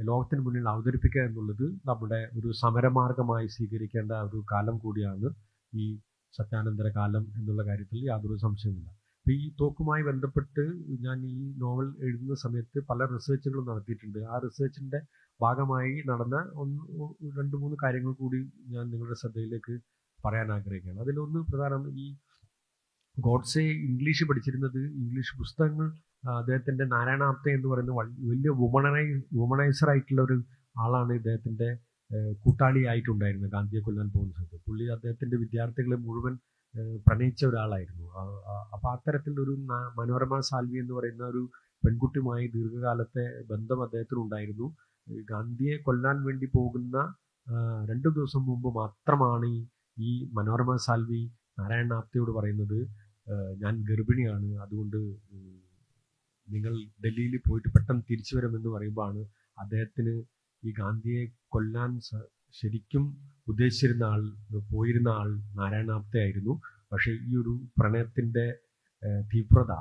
ലോകത്തിന് മുന്നിൽ അവതരിപ്പിക്കുക എന്നുള്ളത് നമ്മുടെ ഒരു സമരമാർഗമായി സ്വീകരിക്കേണ്ട ഒരു കാലം കൂടിയാണ് ഈ സത്യാനന്തര കാലം എന്നുള്ള കാര്യത്തിൽ യാതൊരു സംശയമില്ല. അപ്പോൾ ഈ തോക്കുമായി ബന്ധപ്പെട്ട് ഞാൻ ഈ നോവൽ എഴുതുന്ന സമയത്ത് പല റിസർച്ചുകളും നടത്തിയിട്ടുണ്ട്. ആ റിസർച്ചിൻ്റെ ഭാഗമായി നടന്ന 2-3 കാര്യങ്ങൾ കൂടി ഞാൻ നിങ്ങളുടെ ശ്രദ്ധയിലേക്ക് പറയാൻ ആഗ്രഹിക്കുകയാണ്. അതിലൊന്ന് പ്രധാനം, ഈ ഗോഡ്സെ ഇംഗ്ലീഷ് പഠിച്ചിരുന്നത്, ഇംഗ്ലീഷ് പുസ്തകങ്ങൾ അദ്ദേഹത്തിൻ്റെ നാരായണ ആപ്തെ എന്ന് പറയുന്ന വലിയ വുമണൈസർ ആയിട്ടുള്ള ഒരു ആളാണ് ഇദ്ദേഹത്തിൻ്റെ കൂട്ടാളിയായിട്ടുണ്ടായിരുന്നത് ഗാന്ധിയെ കൊല്ലാൻ പോകുന്ന സമയത്ത്. പുള്ളി അദ്ദേഹത്തിൻ്റെ വിദ്യാർത്ഥികളെ മുഴുവൻ പ്രണയിച്ച ഒരാളായിരുന്നു. അപ്പോൾ അത്തരത്തിലൊരു മനോരമ സാൽവി എന്ന് പറയുന്ന ഒരു പെൺകുട്ടിയുമായി ദീർഘകാലത്തെ ബന്ധം അദ്ദേഹത്തിനുണ്ടായിരുന്നു. ഗാന്ധിയെ കൊല്ലാൻ വേണ്ടി പോകുന്ന 2 ദിവസം മുമ്പ് മാത്രമാണ് ഈ മനോരമ സാൽവി നാരായണ ആപ്തെയോട് പറയുന്നത്, ഞാൻ ഗർഭിണിയാണ്, അതുകൊണ്ട് നിങ്ങൾ ഡൽഹിയിൽ പോയിട്ട് പെട്ടെന്ന് തിരിച്ചു വരുമെന്ന് പറയുമ്പോഴാണ് അദ്ദേഹത്തിന് ഈ ഗാന്ധിയെ കൊല്ലാൻ ശരിക്കും ഉദ്ദേശിച്ചിരുന്ന പോയിരുന്ന ആൾ നാരായണ ആപ്തെ ആയിരുന്നു. പക്ഷേ ഈ ഒരു പ്രണയത്തിൻ്റെ തീവ്രത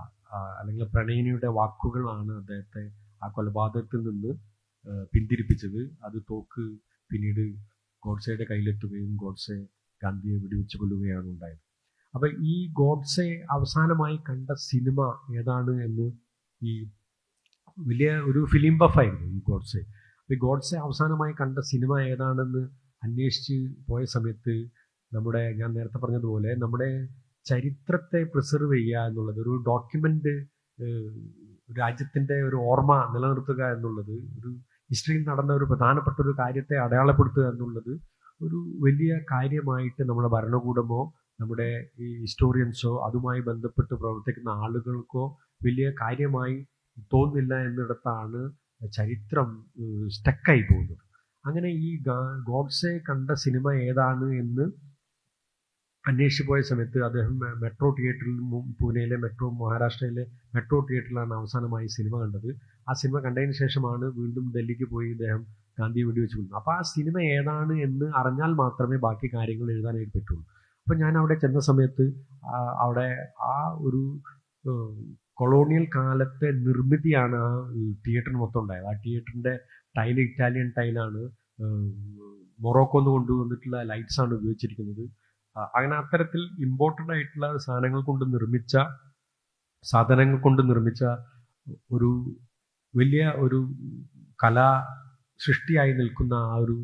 അല്ലെങ്കിൽ പ്രണയിനിയുടെ വാക്കുകളാണ് അദ്ദേഹത്തെ ആ കൊലപാതകത്തിൽ നിന്ന് പിന്തിരിപ്പിച്ചത്. അത് തോക്ക് പിന്നീട് ഗോഡ്സെയുടെ കയ്യിലെത്തുകയും ഗോഡ്സെ ഗാന്ധിയെ വെടിവെച്ച് കൊല്ലുകയാണ് ഉണ്ടായത്. അപ്പം ഈ ഗോഡ്സെ അവസാനമായി കണ്ട സിനിമ ഏതാണ് എന്ന്, ഈ വലിയ ഒരു ഫിലിം ബഫായിരുന്നു ഈ ഗോഡ്സെ. അപ്പോൾ ഈ ഗോഡ്സെ അവസാനമായി കണ്ട സിനിമ ഏതാണെന്ന് അന്വേഷിച്ച് പോയ സമയത്ത് ഞാൻ നേരത്തെ പറഞ്ഞതുപോലെ നമ്മുടെ ചരിത്രത്തെ പ്രിസർവ് ചെയ്യുക എന്നുള്ളത്, ഒരു ഡോക്യുമെൻ്റ്, രാജ്യത്തിൻ്റെ ഒരു ഓർമ്മ നിലനിർത്തുക എന്നുള്ളത്, ഒരു ഹിസ്റ്ററിയിൽ നടന്ന ഒരു പ്രധാനപ്പെട്ട ഒരു കാര്യത്തെ അടയാളപ്പെടുത്തുക എന്നുള്ളത് ഒരു വലിയ കാര്യമായിട്ട് നമ്മുടെ ഭരണകൂടമോ നമ്മുടെ ഈ ഹിസ്റ്റോറിയൻസോ അതുമായി ബന്ധപ്പെട്ട് പ്രവർത്തിക്കുന്ന ആളുകൾക്കോ വലിയ കാര്യമായി തോന്നുന്നില്ല എന്നിടത്താണ് ചരിത്രം സ്റ്റക്കായി പോകുന്നത്. അങ്ങനെ ഈ ഗോഡ്സെ കണ്ട സിനിമ ഏതാണ് എന്ന് അന്വേഷിച്ച് പോയ സമയത്ത് അദ്ദേഹം മെട്രോ തിയേറ്ററിൽ, പൂനെയിലെ മഹാരാഷ്ട്രയിലെ മെട്രോ തിയേറ്ററിലാണ് അവസാനമായി സിനിമ കണ്ടത്. ആ സിനിമ കണ്ടതിന് ശേഷമാണ് വീണ്ടും ഡൽഹിക്ക് പോയി ഇദ്ദേഹം ഗാന്ധിയെ വെടിവെച്ച് കൊല്ലുന്നത്. അപ്പോൾ ആ സിനിമ ഏതാണ് എന്ന് അറിഞ്ഞാൽ മാത്രമേ ബാക്കി കാര്യങ്ങൾ എഴുതാനായിട്ട് പറ്റുള്ളൂ. അപ്പം ഞാൻ അവിടെ ചെന്ന സമയത്ത് അവിടെ ആ ഒരു കൊളോണിയൽ കാലത്തെ നിർമ്മിതിയാണ് ആ തിയേറ്ററിന് മൊത്തം ഉണ്ടായത്. ആ തിയേറ്ററിൻ്റെ ടൈൽ ഇറ്റാലിയൻ ടൈലാണ്, മൊറോക്കോന്ന് കൊണ്ടുവന്നിട്ടുള്ള ലൈറ്റ്സാണ് ഉപയോഗിച്ചിരിക്കുന്നത്. അങ്ങനെ അത്തരത്തിൽ ഇമ്പോർട്ടൻ്റ് ആയിട്ടുള്ള സാധനങ്ങൾ കൊണ്ട് നിർമ്മിച്ച ഒരു വലിയ ഒരു കലാ സൃഷ്ടിയായി നിൽക്കുന്ന ആ ഒരു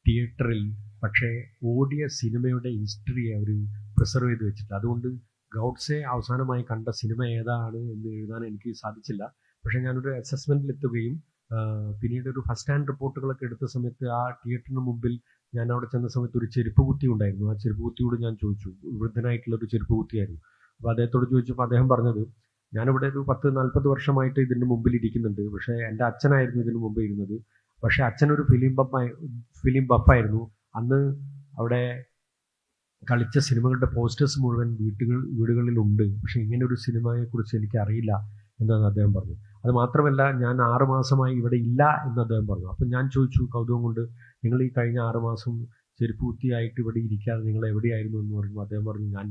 തിയേറ്ററിൽ പക്ഷേ ഓടിയ സിനിമയുടെ ഹിസ്റ്ററി അവർ പ്രിസർവ് ചെയ്ത് വെച്ചിട്ട്, അതുകൊണ്ട് ഗോഡ്സെ അവസാനമായി കണ്ട സിനിമ ഏതാണ് എന്ന് എഴുതാൻ എനിക്ക് സാധിച്ചില്ല. പക്ഷേ ഞാനൊരു അസസ്മെൻറ്റിലെത്തുകയും പിന്നീട് ഒരു ഫസ്റ്റ് ഹാൻഡ് റിപ്പോർട്ടുകളൊക്കെ എടുത്ത സമയത്ത് ആ തിയേറ്ററിന് മുമ്പിൽ ഞാൻ അവിടെ ചെന്ന സമയത്ത് ഒരു ചെരുപ്പ് കുത്തി ഉണ്ടായിരുന്നു. ആ ചെരുപ്പ് കുത്തിയോട് ഞാൻ ചോദിച്ചു, വൃദ്ധനായിട്ടുള്ളൊരു ചെരുപ്പ് കുത്തിയായിരുന്നു. അപ്പോൾ അദ്ദേഹത്തോട് ചോദിച്ചപ്പോൾ അദ്ദേഹം പറഞ്ഞത്, ഞാനിവിടെ ഒരു 10-40 വർഷമായിട്ട് ഇതിൻ്റെ മുമ്പിൽ ഇരിക്കുന്നുണ്ട്. പക്ഷേ എൻ്റെ അച്ഛനായിരുന്നു ഇതിന് മുമ്പ് ഇരുന്നത്. പക്ഷേ അച്ഛനൊരു ഫിലിം ബഫായിരുന്നു. അന്ന് അവിടെ കളിച്ച സിനിമകളുടെ പോസ്റ്റേഴ്സ് മുഴുവൻ വീടുകളിലുണ്ട്. പക്ഷേ ഇങ്ങനെ ഒരു സിനിമയെക്കുറിച്ച് എനിക്ക് അറിയില്ല എന്നാണ് അദ്ദേഹം പറഞ്ഞു. അത് മാത്രമല്ല, ഞാൻ 6 മാസമായി ഇവിടെ ഇല്ല എന്ന് അദ്ദേഹം പറഞ്ഞു. അപ്പം ഞാൻ ചോദിച്ചു കൗതുകം കൊണ്ട്, നിങ്ങൾ ഈ കഴിഞ്ഞ 6 മാസം ചെരുപ്പ് കുത്തിയായിട്ട് ഇവിടെ ഇരിക്കാതെ നിങ്ങൾ എവിടെയായിരുന്നു എന്ന് പറയുമ്പോൾ അദ്ദേഹം പറഞ്ഞു, ഞാൻ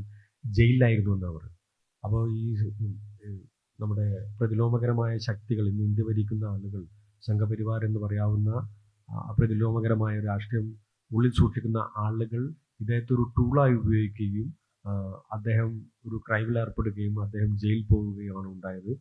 ജയിലിലായിരുന്നു എന്നാണ് പറഞ്ഞത്. അപ്പോൾ ഈ നമ്മുടെ പ്രതിലോമകരമായ ശക്തികൾ, ഇന്ന് ഇന്ത്യ ഭരിക്കുന്ന ആളുകൾ, സംഘപരിവാർ എന്ന് പറയാവുന്ന പ്രതിലോമകരമായ രാഷ്ട്രീയം ഉള്ളിൽ സൂക്ഷിക്കുന്ന ആളുകൾ ഇദ്ദേഹത്തെ ഒരു ടൂളായി ഉപയോഗിക്കുകയും അദ്ദേഹം ഒരു ക്രൈമിൽ ഏർപ്പെടുകയും അദ്ദേഹം ജയിലിൽ പോവുകയാണ് ഉണ്ടായത്.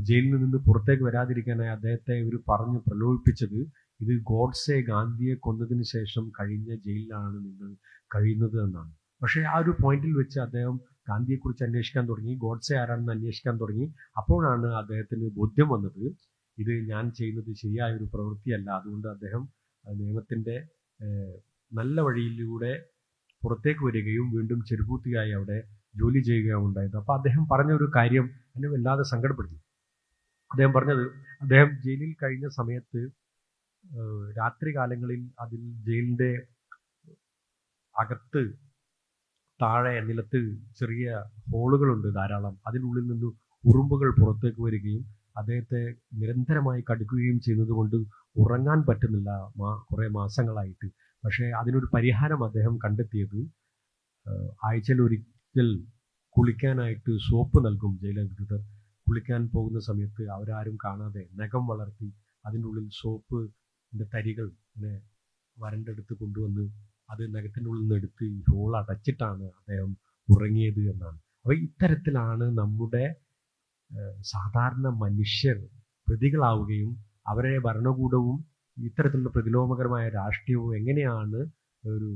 ജയിലിൽ നിന്ന് പുറത്തേക്ക് വരാതിരിക്കാനായി അദ്ദേഹത്തെ ഇവർ പറഞ്ഞ് പ്രലോഭിപ്പിച്ചത്, ഇത് ഗോഡ്സെ ഗാന്ധിയെ കൊന്നതിന് ശേഷം കഴിഞ്ഞ ജയിലിലാണ് നിങ്ങൾ കഴിയുന്നത് എന്നാണ്. പക്ഷേ ആ ഒരു പോയിന്റിൽ വെച്ച് അദ്ദേഹം ഗാന്ധിയെക്കുറിച്ച് അന്വേഷിക്കാൻ തുടങ്ങി, ഗോഡ്സെ ആരാണെന്ന് അന്വേഷിക്കാൻ തുടങ്ങി. അപ്പോഴാണ് അദ്ദേഹത്തിന് ബോധ്യം വന്നത്, ഇത് ഞാൻ ചെയ്യുന്നത് ശരിയായൊരു പ്രവൃത്തിയല്ല. അതുകൊണ്ട് അദ്ദേഹം നിയമത്തിൻ്റെ നല്ല വഴിയിലൂടെ പുറത്തേക്ക് വരികയും വീണ്ടും ചെരുപ്പൂത്തിയായി അവിടെ ജോലി ചെയ്യുകയാണ് ഉണ്ടായത്. അപ്പോൾ അദ്ദേഹം പറഞ്ഞ ഒരു കാര്യം എന്നെ വല്ലാതെ സങ്കടപ്പെടുത്തി. അദ്ദേഹം പറഞ്ഞത്, അദ്ദേഹം ജയിലിൽ കഴിഞ്ഞ സമയത്ത് രാത്രി കാലങ്ങളിൽ അതിൽ ജയിലിൻ്റെ അകത്ത് താഴെ നിലത്ത് ചെറിയ ഹോളുകളുണ്ട് ധാരാളം. അതിനുള്ളിൽ നിന്ന് ഉറുമ്പുകൾ പുറത്തേക്ക് വരികയും അദ്ദേഹത്തെ നിരന്തരമായി കടിക്കുകയും ചെയ്യുന്നത് കൊണ്ട് ഉറങ്ങാൻ പറ്റുന്നില്ല കുറേ മാസങ്ങളായിട്ട്. പക്ഷേ അതിനൊരു പരിഹാരം അദ്ദേഹം കണ്ടെത്തിയത്, ആഴ്ചയിൽ ഒരിക്കൽ കുളിക്കാനായിട്ട് സോപ്പ് നൽകും ജയിലധികൃതർ. കുളിക്കാൻ പോകുന്ന സമയത്ത് അവരാരും കാണാതെ നഖം വളർത്തി അതിൻ്റെ ഉള്ളിൽ സോപ്പിൻ്റെ തരികൾ ഇങ്ങനെ വരണ്ടെടുത്ത് കൊണ്ടുവന്ന് അത് നഖത്തിൻ്റെ ഉള്ളിൽ നിന്ന് എടുത്ത് ഈ ഹോൾ അടച്ചിട്ടാണ് അദ്ദേഹം ഉറങ്ങിയത് എന്നാണ്. അപ്പോൾ ഇത്തരത്തിലാണ് നമ്മുടെ സാധാരണ മനുഷ്യർ പ്രതികളാവുകയും അവരെ ഭരണകൂടവും ഇത്തരത്തിലുള്ള പ്രതിലോമകരമായ രാഷ്ട്രീയവും എങ്ങനെയാണ് ഒരു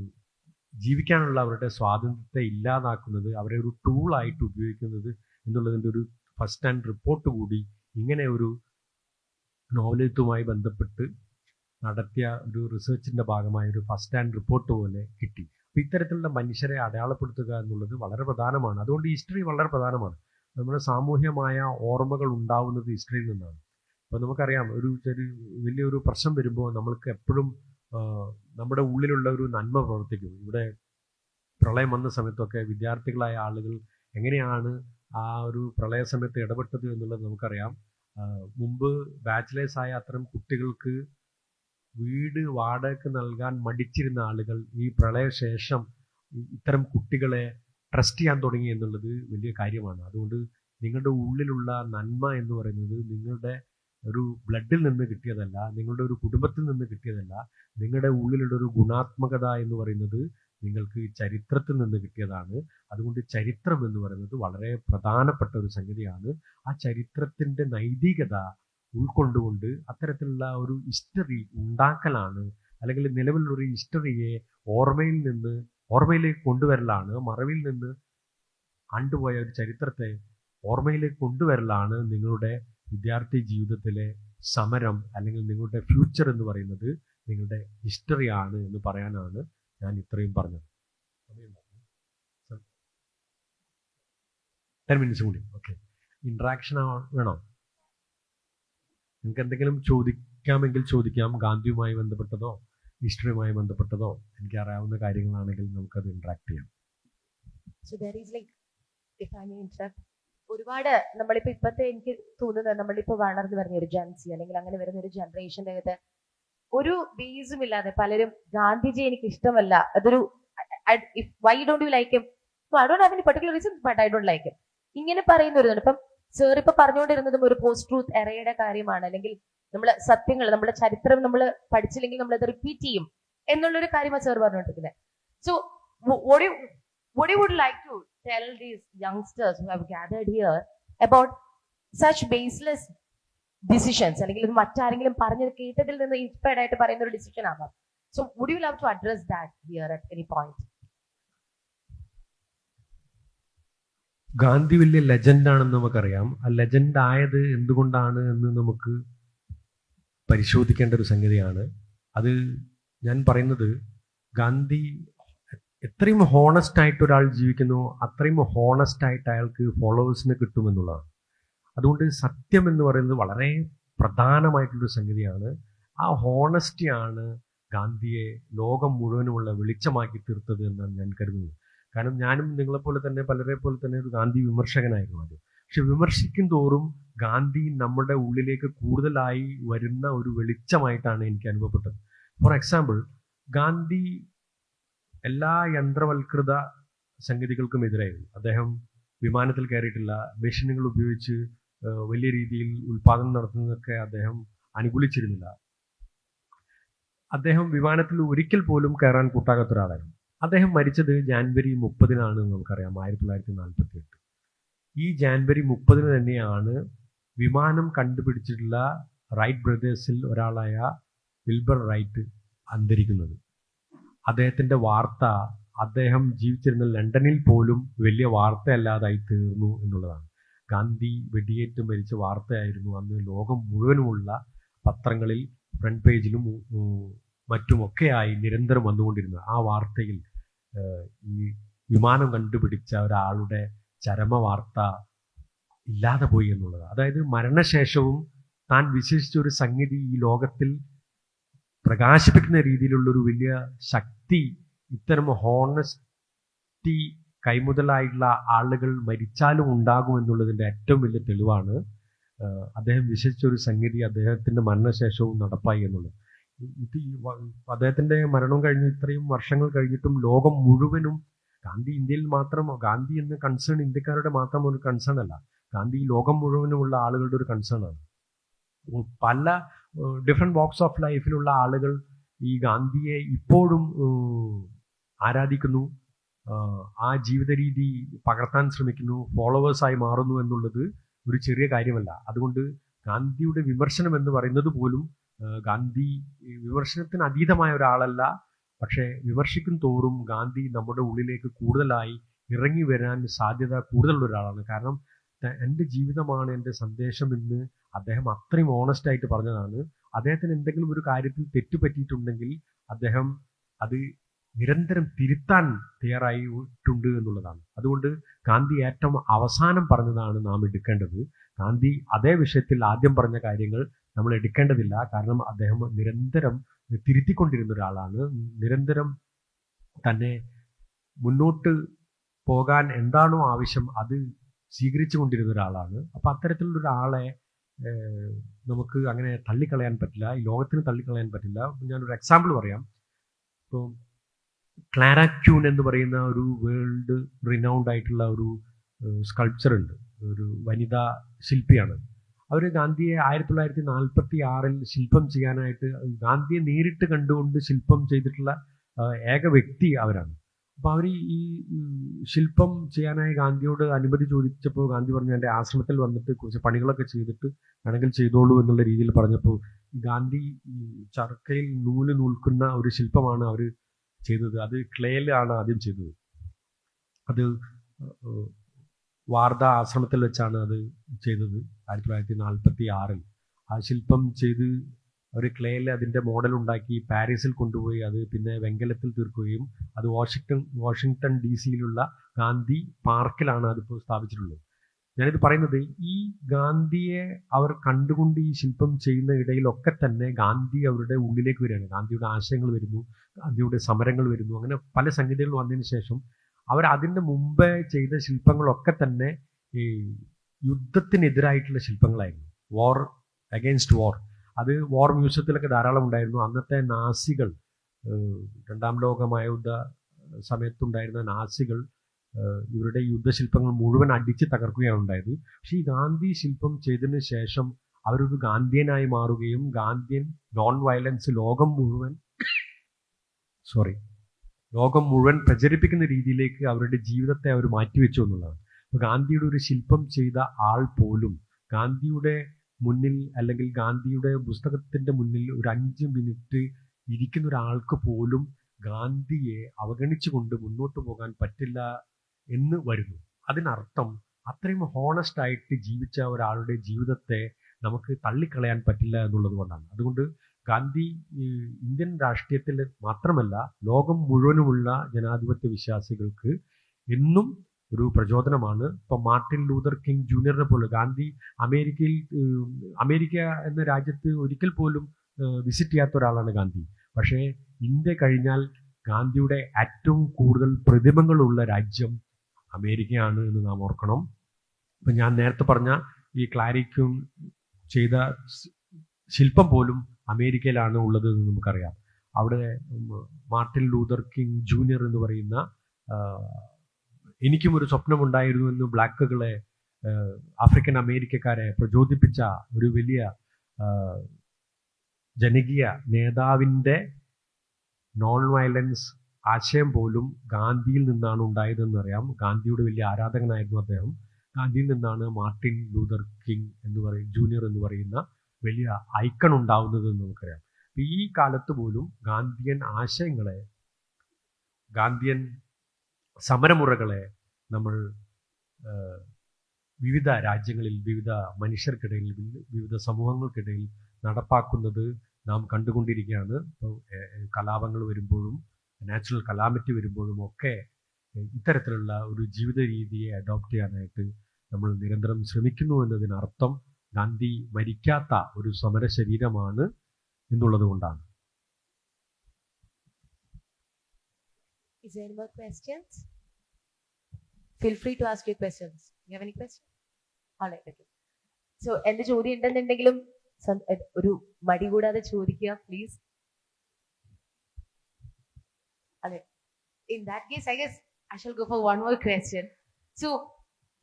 ജീവിക്കാനുള്ള അവരുടെ സ്വാതന്ത്ര്യത്തെ ഇല്ലാതാക്കുന്നത്, അവരെ ഒരു ടൂളായിട്ട് ഉപയോഗിക്കുന്നത് എന്നുള്ളതിൻ്റെ ഒരു ഫസ്റ്റ് ഹാൻഡ് റിപ്പോർട്ട് കൂടി ഇങ്ങനെ ഒരു നോവലെഴുത്തുമായി ബന്ധപ്പെട്ട് നടത്തിയ ഒരു റിസർച്ചിൻ്റെ ഭാഗമായ ഒരു ഫസ്റ്റ് ഹാൻഡ് റിപ്പോർട്ട് പോലെ കിട്ടി. അപ്പോൾ ഇത്തരത്തിലുള്ള മനുഷ്യരെ അടയാളപ്പെടുത്തുക എന്നുള്ളത് വളരെ പ്രധാനമാണ്. അതുകൊണ്ട് ഹിസ്റ്ററി വളരെ പ്രധാനമാണ്. നമ്മുടെ സാമൂഹ്യമായ ഓർമ്മകൾ ഉണ്ടാവുന്നത് ഹിസ്റ്ററിയിൽ നിന്നാണ്. അപ്പോൾ നമുക്കറിയാം, വലിയൊരു പ്രശ്നം വരുമ്പോൾ നമ്മൾക്ക് എപ്പോഴും നമ്മുടെ ഉള്ളിലുള്ള ഒരു നന്മ പ്രവർത്തിക്കും. ഇവിടെ പ്രളയം വന്ന സമയത്തൊക്കെ വിദ്യാർത്ഥികളായ ആളുകൾ എങ്ങനെയാണ് ആ ഒരു പ്രളയ സമയത്ത് ഇടപെട്ടത് എന്നുള്ളത് നമുക്കറിയാം. മുമ്പ് ബാച്ചിലേഴ്സായ അത്തരം കുട്ടികൾക്ക് വീട് വാടകയ്ക്ക് നൽകാൻ മടിച്ചിരുന്ന ആളുകൾ ഈ പ്രളയശേഷം ഇത്തരം കുട്ടികളെ ട്രസ്റ്റ് ചെയ്യാൻ തുടങ്ങി എന്നുള്ളത് വലിയ കാര്യമാണ്. അതുകൊണ്ട് നിങ്ങളുടെ ഉള്ളിലുള്ള നന്മ എന്ന് പറയുന്നത് നിങ്ങളുടെ ഒരു ബ്ലഡിൽ നിന്ന് കിട്ടിയതല്ല, നിങ്ങളുടെ ഒരു കുടുംബത്തിൽ നിന്ന് കിട്ടിയതല്ല. നിങ്ങളുടെ ഉള്ളിലുള്ള ഒരു ഗുണാത്മകത എന്ന് പറയുന്നത് നിങ്ങൾക്ക് ചരിത്രത്തിൽ നിന്ന് കിട്ടിയതാണ്. അതുകൊണ്ട് ചരിത്രം എന്ന് പറയുന്നത് വളരെ പ്രധാനപ്പെട്ട ഒരു സംഗതിയാണ്. ആ ചരിത്രത്തിൻ്റെ നൈതികത ഉൾക്കൊണ്ടുകൊണ്ട് അത്തരത്തിലുള്ള ഒരു ഹിസ്റ്ററി ഉണ്ടാക്കലാണ്, അല്ലെങ്കിൽ നിലവിലൊരു ഹിസ്റ്ററിയെ ഓർമ്മയിലേക്ക് കൊണ്ടുവരലാണ്, മറവിൽ നിന്ന് ആണ്ടുപോയ ഒരു ചരിത്രത്തെ ഓർമ്മയിലേക്ക് കൊണ്ടുവരലാണ് നിങ്ങളുടെ വിദ്യാർത്ഥി ജീവിതത്തിലെ സമരം, അല്ലെങ്കിൽ നിങ്ങളുടെ ഫ്യൂച്ചർ എന്ന് പറയുന്നത് നിങ്ങളുടെ ഹിസ്റ്ററിയാണ് എന്ന് പറയാനാണ് ഞാൻ ഇത്രയും പറഞ്ഞത്. 10 minutes കൂടി. ഓക്കെ, ഇൻട്രാക്ഷൻ വേണോ? നിങ്ങൾക്ക് എന്തെങ്കിലും ചോദിക്കാമെങ്കിൽ ചോദിക്കാം. ഗാന്ധിയുമായി ബന്ധപ്പെട്ടതോ ഹിസ്റ്ററിയുമായി ബന്ധപ്പെട്ടതോ എനിക്ക് അറിയാവുന്ന കാര്യങ്ങളാണെങ്കിൽ നമുക്കത് ഇൻട്രാക്ട് ചെയ്യാം. So there is like, if I may interrupt, ഒരുപാട് നമ്മളിപ്പോ ഇപ്പത്തെ എനിക്ക് തോന്നുന്നത് നമ്മളിപ്പോ വളർന്നു വരുന്ന ഒരു ജൻസി അല്ലെങ്കിൽ അങ്ങനെ വരുന്ന ഒരു ജനറേഷൻ്റെ അകത്ത് ഒരു ബേസും ഇല്ലാതെ പലരും ഗാന്ധിജി എനിക്ക് ഇഷ്ടമല്ല, അതൊരു why don't you like him, I don't have any particular reason but I don't like him, ഇങ്ങനെ പറയുന്ന ഒരു ഇതാണ്. ഇപ്പം സർ ഇപ്പൊ പറഞ്ഞുകൊണ്ടിരുന്നതും ഒരു പോസ്റ്റ് ട്രൂത്ത് എറയുടെ കാര്യമാണ്. അല്ലെങ്കിൽ നമ്മള് സത്യങ്ങൾ, നമ്മുടെ ചരിത്രം നമ്മൾ പഠിച്ചില്ലെങ്കിൽ നമ്മൾ അത് റിപ്പീറ്റ് ചെയ്യും എന്നുള്ളൊരു കാര്യമാണ് സർ പറഞ്ഞുകൊണ്ടിരിക്കുന്നത്. So what you would like to tell these youngsters who have gathered here about such baseless decisions, അല്ലെങ്കിൽ ഇത് മറ്റാരെങ്കിലും പറഞ്ഞത് കേട്ടതിൽ നിന്ന് ഇൻസ്പയർഡ് ആയിട്ട് പറയുന്ന ഒരു ഡിസിഷൻ ആവാം. So would you love to address that here at any point? Gandhi വലിയ ലെജൻഡാണെന്ന് നമുക്കറിയാം. ആ ലെജൻഡ് ആയത് എന്തുകൊണ്ടാണ് എന്ന് നമുക്ക് പരിശോധിക്കേണ്ട ഒരു സംഗതിയാണ്. അത് ഞാൻ പറയുന്നത്, ഗാന്ധി എത്രയും ഹോണസ്റ്റ് ആയിട്ട് ഒരാൾ ജീവിക്കുന്നു അത്രയും ഹോണസ്റ്റ് ആയിട്ട് അയാൾക്ക് ഫോളോവേഴ്സിന് കിട്ടുമെന്നുള്ളതാണ്. അതുകൊണ്ട് സത്യം എന്ന് പറയുന്നത് വളരെ പ്രധാനമായിട്ടുള്ളൊരു സംഗതിയാണ്. ആ ഹോണസ്റ്റിയാണ് ഗാന്ധിയെ ലോകം മുഴുവനുമുള്ള വെളിച്ചമാക്കി തീർത്തത് എന്നാണ് ഞാൻ കരുതുന്നത്. കാരണം ഞാനും നിങ്ങളെപ്പോലെ തന്നെ പലരെ പോലെ തന്നെ ഒരു ഗാന്ധി വിമർശകനായിരുന്നു ആദ്യം. പക്ഷെ വിമർശിക്കും തോറും ഗാന്ധി നമ്മുടെ ഉള്ളിലേക്ക് കൂടുതലായി വരുന്ന ഒരു വെളിച്ചമായിട്ടാണ് എനിക്ക് അനുഭവപ്പെട്ടത്. ഫോർ എക്സാമ്പിൾ, ഗാന്ധി എല്ലാ യന്ത്രവൽകൃത സംഗതികൾക്കും എതിരായിരുന്നു. അദ്ദേഹം വിമാനത്തിൽ കയറിയിട്ടില്ല, മെഷീനുകൾ ഉപയോഗിച്ച് വലിയ രീതിയിൽ ഉൽപാദനം നടത്തുന്നതൊക്കെ അദ്ദേഹം അനുകൂലിച്ചിരുന്നില്ല. അദ്ദേഹം വിമാനത്തിൽ ഒരിക്കൽ പോലും കയറാൻ കൂട്ടാകാത്ത ഒരാളായിരുന്നു. അദ്ദേഹം മരിച്ചത് ജാനുവരി 30 നമുക്കറിയാം, 1948. ഈ ജാനുവരി 30 തന്നെയാണ് വിമാനം കണ്ടുപിടിച്ചിട്ടുള്ള റൈറ്റ് ബ്രദേഴ്സിൽ ഒരാളായ വിൽബർ റൈറ്റ് അന്തരിക്കുന്നത്. അദ്ദേഹത്തിൻ്റെ വാർത്ത അദ്ദേഹം ജീവിച്ചിരുന്ന ലണ്ടനിൽ പോലും വലിയ വാർത്തയല്ലാതായി തീർന്നു എന്നുള്ളതാണ്. ഗാന്ധി വെടിയേറ്റ് മരിച്ച വാർത്തയായിരുന്നു അന്ന് ലോകം മുഴുവനുമുള്ള പത്രങ്ങളിൽ ഫ്രണ്ട് പേജിലും മറ്റുമൊക്കെയായി നിരന്തരം വന്നുകൊണ്ടിരുന്നത്. ആ വാർത്തയിൽ ഈ വിമാനം കണ്ടുപിടിച്ച ഒരാളുടെ ചരമ വാർത്ത ഇല്ലാതെ പോയി എന്നുള്ളതാണ്. അതായത് മരണശേഷവും താൻ വിശേഷിച്ച ഒരു സംഗതി ഈ ലോകത്തിൽ പ്രകാശിപ്പിക്കുന്ന രീതിയിലുള്ളൊരു വലിയ ശക്തി ഇത്തരം ഹോണസ്റ്റി കൈമുതലായിട്ടുള്ള ആളുകൾ മരിച്ചാലും ഉണ്ടാകും എന്നുള്ളതിൻ്റെ ഏറ്റവും വലിയ തെളിവാണ് അദ്ദേഹം വിശേഷിച്ച ഒരു സംഗതി അദ്ദേഹത്തിൻ്റെ മരണശേഷവും നടപ്പായി എന്നുള്ളത്. ഇത് അദ്ദേഹത്തിൻ്റെ മരണം കഴിഞ്ഞ് ഇത്രയും വർഷങ്ങൾ കഴിഞ്ഞിട്ടും ലോകം മുഴുവനും ഗാന്ധി ഇന്ത്യയിൽ മാത്രം, ഗാന്ധി എന്ന കൺസേൺ ഇന്ത്യക്കാരുടെ മാത്രം ഒരു കൺസേൺ അല്ല, ഗാന്ധി ലോകം മുഴുവനുമുള്ള ആളുകളുടെ ഒരു കൺസേൺ ആണ്. പല ഡിഫറെൻറ്റ് വാക്സ് ഓഫ് ലൈഫിലുള്ള ആളുകൾ ഈ ഗാന്ധിയെ ഇപ്പോഴും ആരാധിക്കുന്നു, ആ ജീവിത രീതി പകർത്താൻ ശ്രമിക്കുന്നു, ഫോളോവേഴ്സായി മാറുന്നു എന്നുള്ളത് ഒരു ചെറിയ കാര്യമല്ല. അതുകൊണ്ട് ഗാന്ധിയുടെ വിമർശനം എന്ന് പറയുന്നത് പോലും ഗാന്ധി വിമർശനത്തിന് അതീതമായ ഒരാളല്ല. പക്ഷേ വിമർശിക്കും തോറും ഗാന്ധി നമ്മുടെ ഉള്ളിലേക്ക് കൂടുതലായി ഇറങ്ങി വരാൻ സാധ്യത കൂടുതലുള്ള ഒരാളാണ്. കാരണം എൻ്റെ ജീവിതമാണ് എൻ്റെ സന്ദേശം എന്ന് അദ്ദേഹം അത്രയും ഓണസ്റ്റ് ആയിട്ട് പറഞ്ഞതാണ്. അദ്ദേഹത്തിന് എന്തെങ്കിലും ഒരു കാര്യത്തിൽ തെറ്റുപറ്റിയിട്ടുണ്ടെങ്കിൽ അദ്ദേഹം അത് നിരന്തരം തിരുത്താൻ തയ്യാറായിട്ടുണ്ട് എന്നുള്ളതാണ്. അതുകൊണ്ട് ഗാന്ധി ഏറ്റവും അവസാനം പറഞ്ഞതാണ് നാം എടുക്കേണ്ടത്. ഗാന്ധി അതേ വിഷയത്തിൽ ആദ്യം പറഞ്ഞ കാര്യങ്ങൾ നമ്മൾ എടുക്കേണ്ടതില്ല. കാരണം അദ്ദേഹം നിരന്തരം തിരുത്തിക്കൊണ്ടിരുന്ന ഒരാളാണ്, നിരന്തരം തന്നെ മുന്നോട്ട് പോകാൻ എന്താണോ ആവശ്യം അത് സ്വീകരിച്ചു കൊണ്ടിരുന്ന ഒരാളാണ്. അപ്പം അത്തരത്തിലുള്ള ഒരാളെ നമുക്ക് അങ്ങനെ തള്ളിക്കളയാൻ പറ്റില്ല, ഈ ലോകത്തിന് തള്ളിക്കളയാൻ പറ്റില്ല. ഞാനൊരു എക്സാമ്പിൾ പറയാം. ഇപ്പോൾ ക്ലാര ക്യൂൻ എന്ന് പറയുന്ന ഒരു വേൾഡ് റിനൗണ്ട് ആയിട്ടുള്ള ഒരു സ്കൾപ്ചർ ഉണ്ട്, ഒരു വനിതാ ശില്പിയാണ്. അവർ ഗാന്ധിയെ 1946 ശില്പം ചെയ്യാനായിട്ട്, ഗാന്ധിയെ നേരിട്ട് കണ്ടുകൊണ്ട് ശില്പം ചെയ്തിട്ടുള്ള ഏക വ്യക്തി അവരാണ്. അപ്പോൾ അവർ ഈ ശില്പം ചെയ്യാനായി ഗാന്ധിയോട് അനുമതി ചോദിച്ചപ്പോൾ ഗാന്ധി പറഞ്ഞു, എൻ്റെ ആശ്രമത്തിൽ വന്നിട്ട് കുറച്ച് പണികളൊക്കെ ചെയ്തിട്ട് വേണമെങ്കിൽ ചെയ്തോളൂ എന്നുള്ള രീതിയിൽ പറഞ്ഞപ്പോൾ ഗാന്ധി ചർക്കയിൽ നൂൽക്കുന്ന ഒരു ശില്പമാണ് അവർ ചെയ്തത്. അത് ക്ലേയിലാണ് ആദ്യം ചെയ്തത്. അത് വാർധ ആശ്രമത്തിൽ വെച്ചാണ് അത് ചെയ്തത് 1946. ആ ശില്പം ചെയ്ത് അവർ ക്ലേയിൽ അതിൻ്റെ മോഡൽ ഉണ്ടാക്കി പാരീസിൽ കൊണ്ടുപോയി അത് പിന്നെ വെങ്കലത്തിൽ തീർക്കുകയും അത് വാഷിങ്ടൺ DC-യിലുള്ള ഗാന്ധി പാർക്കിലാണ് അതിപ്പോൾ സ്ഥാപിച്ചിട്ടുള്ളത്. ഞാനിത് പറയുന്നത് ഈ ഗാന്ധിയെ അവർ കണ്ടുകൊണ്ട് ഈ ശില്പം ചെയ്യുന്ന ഇടയിലൊക്കെ തന്നെ ഗാന്ധി അവരുടെ ഉള്ളിലേക്ക് വരികയാണ്. ഗാന്ധിയുടെ ആശയങ്ങൾ വരുന്നു, ഗാന്ധിയുടെ സമരങ്ങൾ വരുന്നു, അങ്ങനെ പല സംഗതികൾ വന്നതിന് ശേഷം അവർ അതിൻ്റെ മുമ്പേ ചെയ്ത ശില്പങ്ങളൊക്കെ തന്നെ ഈ യുദ്ധത്തിനെതിരായിട്ടുള്ള ശില്പങ്ങളായിരുന്നു, വാർ അഗെയിൻസ്റ്റ് വാർ. അത് വാർ മ്യൂസിയത്തിലൊക്കെ ധാരാളം ഉണ്ടായിരുന്നു. അന്നത്തെ നാസികൾ, രണ്ടാം ലോക മഹായുദ്ധ സമയത്തുണ്ടായിരുന്ന നാസികൾ ഇവരുടെ യുദ്ധശില്പങ്ങൾ മുഴുവൻ അടിച്ച് തകർക്കുകയാണ് ഉണ്ടായത്. പക്ഷേ ഈ ഗാന്ധി ശില്പം ചെയ്തതിന് ശേഷം അവരൊരു ഗാന്ധിയനായി മാറുകയും ഗാന്ധിയൻ നോൺ വയലൻസ് ലോകം മുഴുവൻ പ്രചരിപ്പിക്കുന്ന രീതിയിലേക്ക് അവരുടെ ജീവിതത്തെ അവർ മാറ്റിവെച്ചു എന്നുള്ളതാണ്. അപ്പോൾ ഗാന്ധിയുടെ ഒരു ശില്പം ചെയ്ത ആൾ പോലും ഗാന്ധിയുടെ മുന്നിൽ അല്ലെങ്കിൽ ഗാന്ധിയുടെ പുസ്തകത്തിൻ്റെ മുന്നിൽ ഒരു 5 മിനിറ്റ് ഇരിക്കുന്ന ഒരാൾക്ക് പോലും ഗാന്ധിയെ അവഗണിച്ചുകൊണ്ട് മുന്നോട്ട് പോകാൻ പറ്റില്ല എന്ന് വരുന്നു. അതിനർത്ഥം അത്രയും ഹോണസ്റ്റ് ആയിട്ട് ജീവിച്ച ഒരാളുടെ ജീവിതത്തെ നമുക്ക് തള്ളിക്കളയാൻ പറ്റില്ല എന്നുള്ളത് കൊണ്ടാണ്. അതുകൊണ്ട് ഗാന്ധി ഇന്ത്യൻ രാഷ്ട്രീയത്തിൽ മാത്രമല്ല ലോകം മുഴുവനുമുള്ള ജനാധിപത്യ വിശ്വാസികൾക്ക് എന്നും ഒരു പ്രചോദനമാണ്. ഇപ്പം മാർട്ടിൻ ലൂതർ കിങ് ജൂനിയറിനെ പോലെ ഗാന്ധി അമേരിക്ക എന്ന രാജ്യത്ത് ഒരിക്കൽ പോലും വിസിറ്റ് ചെയ്യാത്ത ഒരാളാണ് ഗാന്ധി. പക്ഷേ ഇന്ത്യ കഴിഞ്ഞാൽ ഗാന്ധിയുടെ ഏറ്റവും കൂടുതൽ പ്രതിമകളുള്ള രാജ്യം അമേരിക്കയാണ് എന്ന് നാം ഓർക്കണം. ഇപ്പം ഞാൻ നേരത്തെ പറഞ്ഞ ഈ ക്ലാരിക്യൂൺ ചെയ്ത ശില്പം പോലും അമേരിക്കയിലാണ് ഉള്ളത് എന്ന് നമുക്കറിയാം. അവിടെ മാർട്ടിൻ ലൂതർ കിങ് ജൂനിയർ എന്ന് പറയുന്ന എനിക്കും ഒരു സ്വപ്നമുണ്ടായിരുന്നു എന്ന് ബ്ലാക്കുകളെ ആഫ്രിക്കൻ അമേരിക്കക്കാരെ പ്രചോദിപ്പിച്ച ഒരു വലിയ ജനകീയ നേതാവിൻ്റെ നോൺ വയലൻസ് ആശയം പോലും ഗാന്ധിയിൽ നിന്നാണ് ഉണ്ടായതെന്നറിയാം. ഗാന്ധിയുടെ വലിയ ആരാധകനായിരുന്നു അദ്ദേഹം. ഗാന്ധിയിൽ നിന്നാണ് മാർട്ടിൻ ലൂതർ കിങ് ജൂനിയർ എന്ന് പറയുന്ന വലിയ ഐക്കൺ ഉണ്ടാവുന്നത് എന്ന് നമുക്കറിയാം. ഈ കാലത്ത് പോലും ഗാന്ധിയൻ ആശയങ്ങളെ, ഗാന്ധിയൻ സമരമുറകളെ നമ്മൾ വിവിധ രാജ്യങ്ങളിൽ, വിവിധ മനുഷ്യർക്കിടയിൽ, വിവിധ സമൂഹങ്ങൾക്കിടയിൽ നടപ്പാക്കുന്നത് നാം കണ്ടുകൊണ്ടിരിക്കുകയാണ്. ഇപ്പോൾ കലാപങ്ങൾ വരുമ്പോഴും നാച്ചുറൽ കലാമിറ്റി വരുമ്പോഴും ഒക്കെ ഇത്തരത്തിലുള്ള ഒരു ജീവിത രീതിയെ അഡോപ്റ്റ് ചെയ്യാനായിട്ട് നമ്മൾ നിരന്തരം ശ്രമിക്കുന്നു എന്നതിനർത്ഥം ഗാന്ധി മരിക്കാത്ത ഒരു സമര ശരീരമാണ് എന്നുള്ളത് കൊണ്ടാണ്. Is there any more questions? Feel free to ask your questions. You have any questions? All right, okay. So, എന്ത് ചോദ്യം ഉണ്ടെന്നുണ്ടെങ്കിലും ഒരു മടി കൂടാതെ ചോദിക്കുക, പ്ലീസ്. അതെ, in that case, I guess I shall go for one more question. So,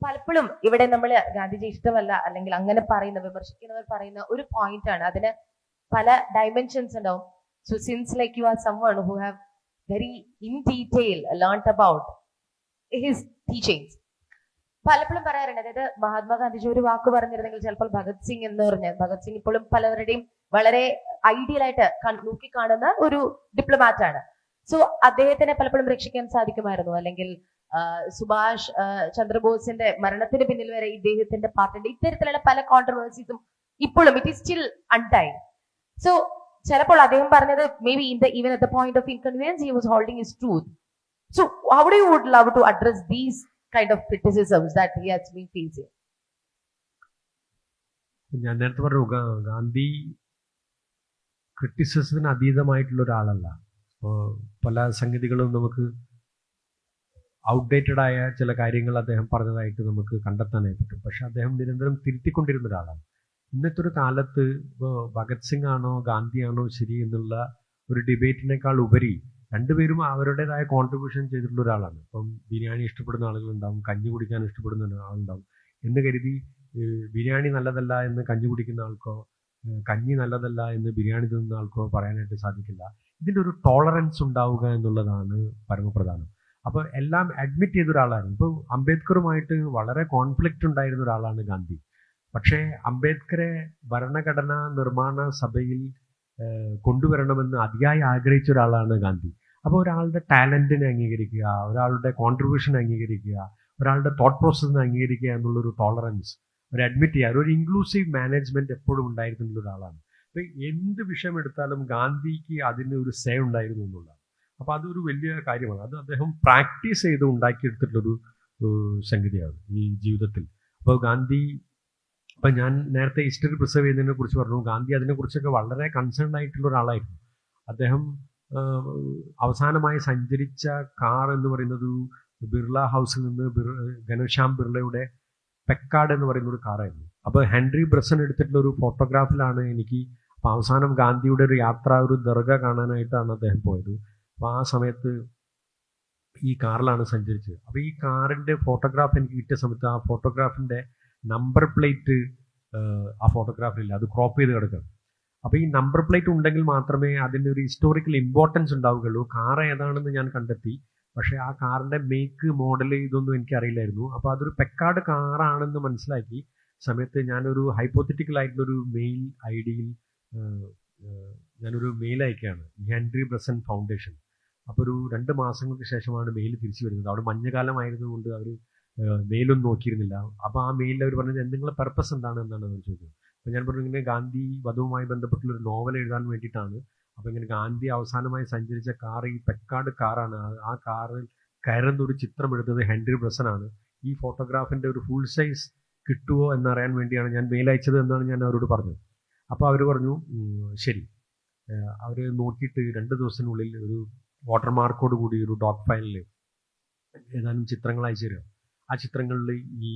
പലപ്പോഴും ഇവിടെ നമ്മൾ ഗാന്ധിജി ഇഷ്ടമല്ല അല്ലെങ്കിൽ അങ്ങനെ പറയുന്ന വിമർശിക്കുന്നവർ പറയുന്ന ഒരു പോയിന്റ് ആണ്, അതിന് പല ഡയമെൻഷൻസ് ഉണ്ടാവും. So, since like you are someone who have very in detail learnt about his teachings, പലപ്പോഴും പറയാറുണ്ട്, അതായത് മഹാത്മാഗാന്ധിജി ഒരു വാക്ക് പറഞ്ഞിരുന്നെങ്കിൽ ചിലപ്പോൾ ഭഗത് സിംഗ് എന്ന് പറഞ്ഞാൽ, ഭഗത് സിംഗ് ഇപ്പോഴും പലവരുടെയും വളരെ ഐഡിയൽ ആയിട്ട് നോക്കിക്കാണുന്ന ഒരു ഡിപ്ലോമാറ്റ് ആണ്. സോ അദ്ദേഹത്തിനെ പലപ്പോഴും രക്ഷിക്കാൻ സാധിക്കുമായിരുന്നു, അല്ലെങ്കിൽ സുഭാഷ് ചന്ദ്രബോസിന്റെ മരണത്തിന് പിന്നിൽ വരെ ഇദ്ദേഹത്തിന്റെ പാർട്ടിന്റെ ഇത്തരത്തിലുള്ള പല കോൺട്രവേഴ്സീസും ഇപ്പോഴും it is still untied. So ചിലപ്പോൾ അദ്ദേഹം പറഞ്ഞത് maybe even at the point of inconvenience he was holding his truth. So how do you would love to address these kind of criticisms that he has been facing? ഞാൻ നേരത്തെ പറഞ്ഞു, ഗാന്ധി ക്രിറ്റിസിസത്തിന് അതീതമായിട്ടുള്ള ഒരാളല്ല. പല സംഗതികളും നമുക്ക് ഔട്ട്ഡേറ്റഡ് ആയ ചില കാര്യങ്ങൾ അദ്ദേഹം പറഞ്ഞതായിട്ട് നമുക്ക് കണ്ടെത്താനായി പറ്റും. പക്ഷെ അദ്ദേഹം നിരന്തരം തിരുത്തിക്കൊണ്ടിരുന്ന ഒരാളാണ്. ഇന്നത്തെ ഒരു കാലത്ത് ഇപ്പോൾ ഭഗത് സിംഗ് ആണോ ഗാന്ധിയാണോ ശരി എന്നുള്ള ഒരു ഡിബേറ്റിനേക്കാൾ ഉപരി രണ്ടുപേരും അവരുടേതായ കോൺട്രിബ്യൂഷൻ ചെയ്തിട്ടുള്ള ഒരാളാണ്. ഇപ്പം ബിരിയാണി ഇഷ്ടപ്പെടുന്ന ആളുകളുണ്ടാവും, കഞ്ഞി കുടിക്കാൻ ഇഷ്ടപ്പെടുന്ന ആളുണ്ടാവും. എന്ന് കരുതി ബിരിയാണി നല്ലതല്ല എന്ന് കഞ്ഞി കുടിക്കുന്ന ആൾക്കോ കഞ്ഞി നല്ലതല്ല എന്ന് ബിരിയാണി തിന്നുന്ന ആൾക്കോ പറയാനായിട്ട് സാധിക്കില്ല. ഇതിൻ്റെ ഒരു ടോളറൻസ് ഉണ്ടാവുക എന്നുള്ളതാണ് പരമപ്രധാനം. അപ്പോൾ എല്ലാം അഡ്മിറ്റ് ചെയ്ത ഒരാളായിരുന്നു. ഇപ്പോൾ അംബേദ്കറുമായിട്ട് വളരെ കോൺഫ്ലിക്റ്റ് ഉണ്ടായിരുന്ന ഒരാളാണ് ഗാന്ധി. പക്ഷേ അംബേദ്കറെ ഭരണഘടനാ നിർമ്മാണ സഭയിൽ കൊണ്ടുവരണമെന്ന് അതിയായി ആഗ്രഹിച്ച ഒരാളാണ് ഗാന്ധി. അപ്പോൾ ഒരാളുടെ ടാലൻറ്റിനെ അംഗീകരിക്കുക, ഒരാളുടെ കോൺട്രിബ്യൂഷൻ അംഗീകരിക്കുക, ഒരാളുടെ തോട്ട് പ്രോസസ്സിനെ അംഗീകരിക്കുക എന്നുള്ളൊരു ടോളറൻസ്, ഒരു അഡ്മിറ്റ് ചെയ്യുക, ഒരു ഇൻക്ലൂസീവ് മാനേജ്മെന്റ് എപ്പോഴും ഉണ്ടായിരുന്ന ഒരാളാണ്. അപ്പം എന്ത് വിഷയം എടുത്താലും ഗാന്ധിക്ക് അതിന് ഒരു സേ ഉണ്ടായിരുന്നു എന്നുള്ളതാണ്. അപ്പോൾ അതൊരു വലിയ കാര്യമാണ്. അത് അദ്ദേഹം പ്രാക്ടീസ് ചെയ്ത് ഉണ്ടാക്കിയെടുത്തിട്ടുള്ളൊരു സംഗതിയാണ് ഈ ജീവിതത്തിൽ. അപ്പോൾ ഗാന്ധി, അപ്പം ഞാൻ നേരത്തെ ഹിസ്റ്ററി പ്രിസർവ് ചെയ്യുന്നതിനെ കുറിച്ച് പറഞ്ഞു. ഗാന്ധി അതിനെക്കുറിച്ചൊക്കെ വളരെ കൺസേൺഡ് ആയിട്ടുള്ള ഒരാളായിരുന്നു. അദ്ദേഹം അവസാനമായി സഞ്ചരിച്ച കാർ എന്ന് പറയുന്നത് ബിർള ഹൗസിൽ നിന്ന് ഘനശ്യാം ബിർളയുടെ പെക്കാർഡ് എന്ന് പറയുന്ന ഒരു കാറായിരുന്നു. അപ്പോൾ ഹെൻറി ബ്രസൻ എടുത്തിട്ടുള്ള ഒരു ഫോട്ടോഗ്രാഫിലാണ് എനിക്ക് അപ്പോൾ അവസാനം ഗാന്ധിയുടെ ഒരു യാത്ര, ഒരു ദർഗ കാണാനായിട്ടാണ് അദ്ദേഹം പോയത്. അപ്പോൾ ആ സമയത്ത് ഈ കാറിലാണ് സഞ്ചരിച്ചത്. അപ്പോൾ ഈ കാറിൻ്റെ ഫോട്ടോഗ്രാഫ് എനിക്ക് കിട്ടിയ സമയത്ത് ആ ഫോട്ടോഗ്രാഫിൻ്റെ നമ്പർ പ്ലേറ്റ് ആ ഫോട്ടോഗ്രാഫിലില്ല, അത് ക്രോപ്പ് ചെയ്ത് കിടക്കണം. അപ്പോൾ ഈ നമ്പർ പ്ലേറ്റ് ഉണ്ടെങ്കിൽ മാത്രമേ അതിൻ്റെ ഒരു ഹിസ്റ്റോറിക്കൽ ഇമ്പോർട്ടൻസ് ഉണ്ടാവുകയുള്ളൂ. കാർ ഏതാണെന്ന് ഞാൻ കണ്ടെത്തി, പക്ഷേ ആ കാറിൻ്റെ മേക്ക് മോഡൽ ഇതൊന്നും എനിക്കറിയില്ലായിരുന്നു. അപ്പോൾ അതൊരു പെക്കാർഡ് കാറാണെന്ന് മനസ്സിലാക്കി സമയത്ത് ഞാനൊരു ഹൈപ്പോത്തറ്റിക്കൽ ആയിട്ടുള്ളൊരു മെയിൽ ഐ ഡിയിൽ ഞാനൊരു മെയിൽ അയക്കുകയാണ്, ഹെൻറി ബ്രസൻ ഫൗണ്ടേഷൻ. അപ്പോൾ ഒരു 2 മാസങ്ങൾക്ക് ശേഷമാണ് മെയിൽ തിരിച്ചു വരുന്നത്. അവിടെ മഞ്ഞുകാലമായിരുന്നുകൊണ്ട് അവർ മെയിലൊന്നും നോക്കിയിരുന്നില്ല. അപ്പോൾ ആ മെയിലിൽ അവർ പറഞ്ഞത് നിങ്ങളുടെ പർപ്പസ് എന്താണ് എന്നാണ് അവർ ചോദിച്ചത്. അപ്പോൾ ഞാൻ പറഞ്ഞു, ഇങ്ങനെ ഗാന്ധി വധവുമായി ബന്ധപ്പെട്ടുള്ളൊരു നോവൽ എഴുതാൻ വേണ്ടിയിട്ടാണ്. അപ്പോൾ ഇങ്ങനെ ഗാന്ധി അവസാനമായി സഞ്ചരിച്ച കാർ ഈ പെക്കാർഡ് കാറാണ്, ആ കാറിൽ കയറുന്ന ഒരു ചിത്രം എടുത്തത് ഹെൻറി ബ്രസനാണ്. ഈ ഫോട്ടോഗ്രാഫിൻ്റെ ഒരു ഫുൾ സൈസ് കിട്ടുമോ എന്നറിയാൻ വേണ്ടിയാണ് ഞാൻ മെയിൽ അയച്ചത് എന്നാണ് ഞാൻ അവരോട് പറഞ്ഞത്. അപ്പോൾ അവർ പറഞ്ഞു ശരി. അവർ നോക്കിയിട്ട് 2 ദിവസത്തിനുള്ളിൽ ഒരു വാട്ടർമാർക്കോട് കൂടി ഒരു ഡോക് ഫയലിൽ ഏതാനും ചിത്രങ്ങൾ അയച്ചു തരിക. ആ ചിത്രങ്ങളിൽ ഈ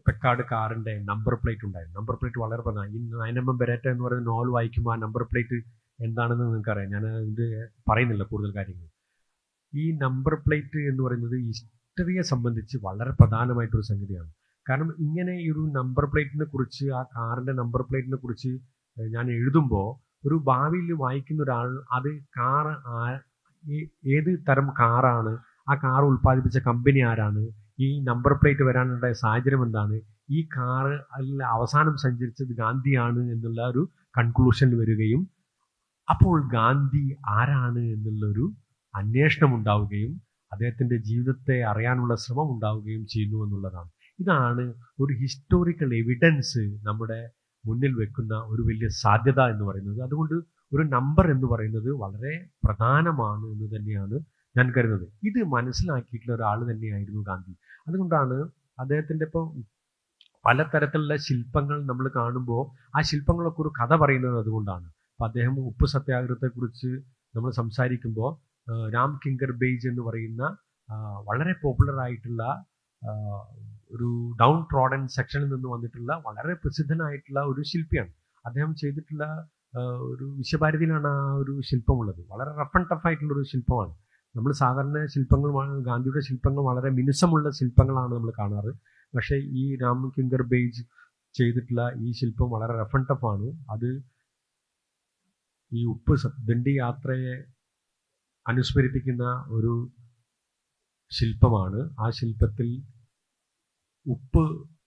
പെക്കാർഡ് കാറിൻ്റെ നമ്പർ പ്ലേറ്റ് ഉണ്ടായിരുന്നു. നമ്പർ പ്ലേറ്റ് വളരെ പ്രധാനം. ഈ 9mm ബെരേറ്റ എന്ന് പറയുന്ന നോവൽ വായിക്കുമ്പോൾ ആ നമ്പർ പ്ലേറ്റ് എന്താണെന്ന് നിങ്ങൾക്കറിയാം. ഞാൻ ഇത് പറയുന്നില്ല കൂടുതൽ കാര്യങ്ങൾ. ഈ നമ്പർ പ്ലേറ്റ് എന്ന് പറയുന്നത് ഹിസ്റ്ററിയെ സംബന്ധിച്ച് വളരെ പ്രധാനമായിട്ടൊരു സംഗതിയാണ്. കാരണം ഇങ്ങനെ ഈ ഒരു നമ്പർ പ്ലേറ്റിനെ കുറിച്ച്, ആ കാറിൻ്റെ നമ്പർ പ്ലേറ്റിനെ കുറിച്ച് ഞാൻ എഴുതുമ്പോൾ ഒരു ഭാവിയിൽ വായിക്കുന്ന ഒരാൾ അത് കാർ ഏത് തരം കാറാണ്, ആ കാർ ഉൽപ്പാദിപ്പിച്ച കമ്പനി ആരാണ്, ഈ നമ്പർ പ്ലേറ്റ് വരാനുള്ള സാഹചര്യം എന്താണ്, ഈ കാറ് അതിൽ അവസാനം സഞ്ചരിച്ചത് ഗാന്ധിയാണ് എന്നുള്ള ഒരു കൺക്ലൂഷൻ വരികയും അപ്പോൾ ഗാന്ധി ആരാണ് എന്നുള്ളൊരു അന്വേഷണം ഉണ്ടാവുകയും അദ്ദേഹത്തിൻ്റെ ജീവിതത്തെ അറിയാനുള്ള ശ്രമം ഉണ്ടാവുകയും ചെയ്യുന്നു എന്നുള്ളതാണ്. ഇതാണ് ഒരു ഹിസ്റ്റോറിക്കൽ എവിഡൻസ് നമ്മുടെ മുന്നിൽ വെക്കുന്ന ഒരു വലിയ സാധ്യത എന്ന് പറയുന്നത്. അതുകൊണ്ട് ഒരു നമ്പർ എന്ന് പറയുന്നത് വളരെ പ്രധാനമാണ് എന്ന് തന്നെയാണ് ഞാൻ കരുതുന്നത്. ഇത് മനസ്സിലാക്കിയിട്ടുള്ള ഒരാൾ തന്നെയായിരുന്നു ഗാന്ധി. അതുകൊണ്ടാണ് അദ്ദേഹത്തിൻ്റെ ഇപ്പോൾ പലതരത്തിലുള്ള ശില്പങ്ങൾ നമ്മൾ കാണുമ്പോൾ ആ ശില്പങ്ങളൊക്കെ ഒരു കഥ പറയുന്നത് അതുകൊണ്ടാണ്. അപ്പം അദ്ദേഹം ഉപ്പ് സത്യാഗ്രഹത്തെക്കുറിച്ച് നമ്മൾ സംസാരിക്കുമ്പോൾ രാം കിങ്കർ ബെയ്ജ് എന്ന് പറയുന്ന വളരെ പോപ്പുലർ ആയിട്ടുള്ള ഒരു ഡൗൺ ട്രോഡൻ സെക്ഷനിൽ നിന്ന് വന്നിട്ടുള്ള വളരെ പ്രസിദ്ധനായിട്ടുള്ള ഒരു ശില്പിയാണ്. അദ്ദേഹം ചെയ്തിട്ടുള്ള ഒരു വിശ്വഭാരതിയിലാണ് ആ ഒരു ശില്പമുള്ളത്. വളരെ റഫ് ആൻഡ് ടഫ് ആയിട്ടുള്ളൊരു ശില്പമാണ്. നമ്മൾ സാധാരണ ശില്പങ്ങൾ, ഗാന്ധിയുടെ ശില്പങ്ങൾ വളരെ മിനുസമുള്ള ശില്പങ്ങളാണ് നമ്മൾ കാണാറ്. പക്ഷേ ഈ രാം കിങ്കർ ബെയ്ജ് ചെയ്തിട്ടുള്ള ഈ ശില്പം വളരെ റഫ് ആൻഡ് ടഫ് ആണ്. അത് ഈ ദണ്ഡി യാത്രയെ അനുസ്മരിപ്പിക്കുന്ന ഒരു ശില്പമാണ്. ആ ശില്പത്തിൽ ഉപ്പ്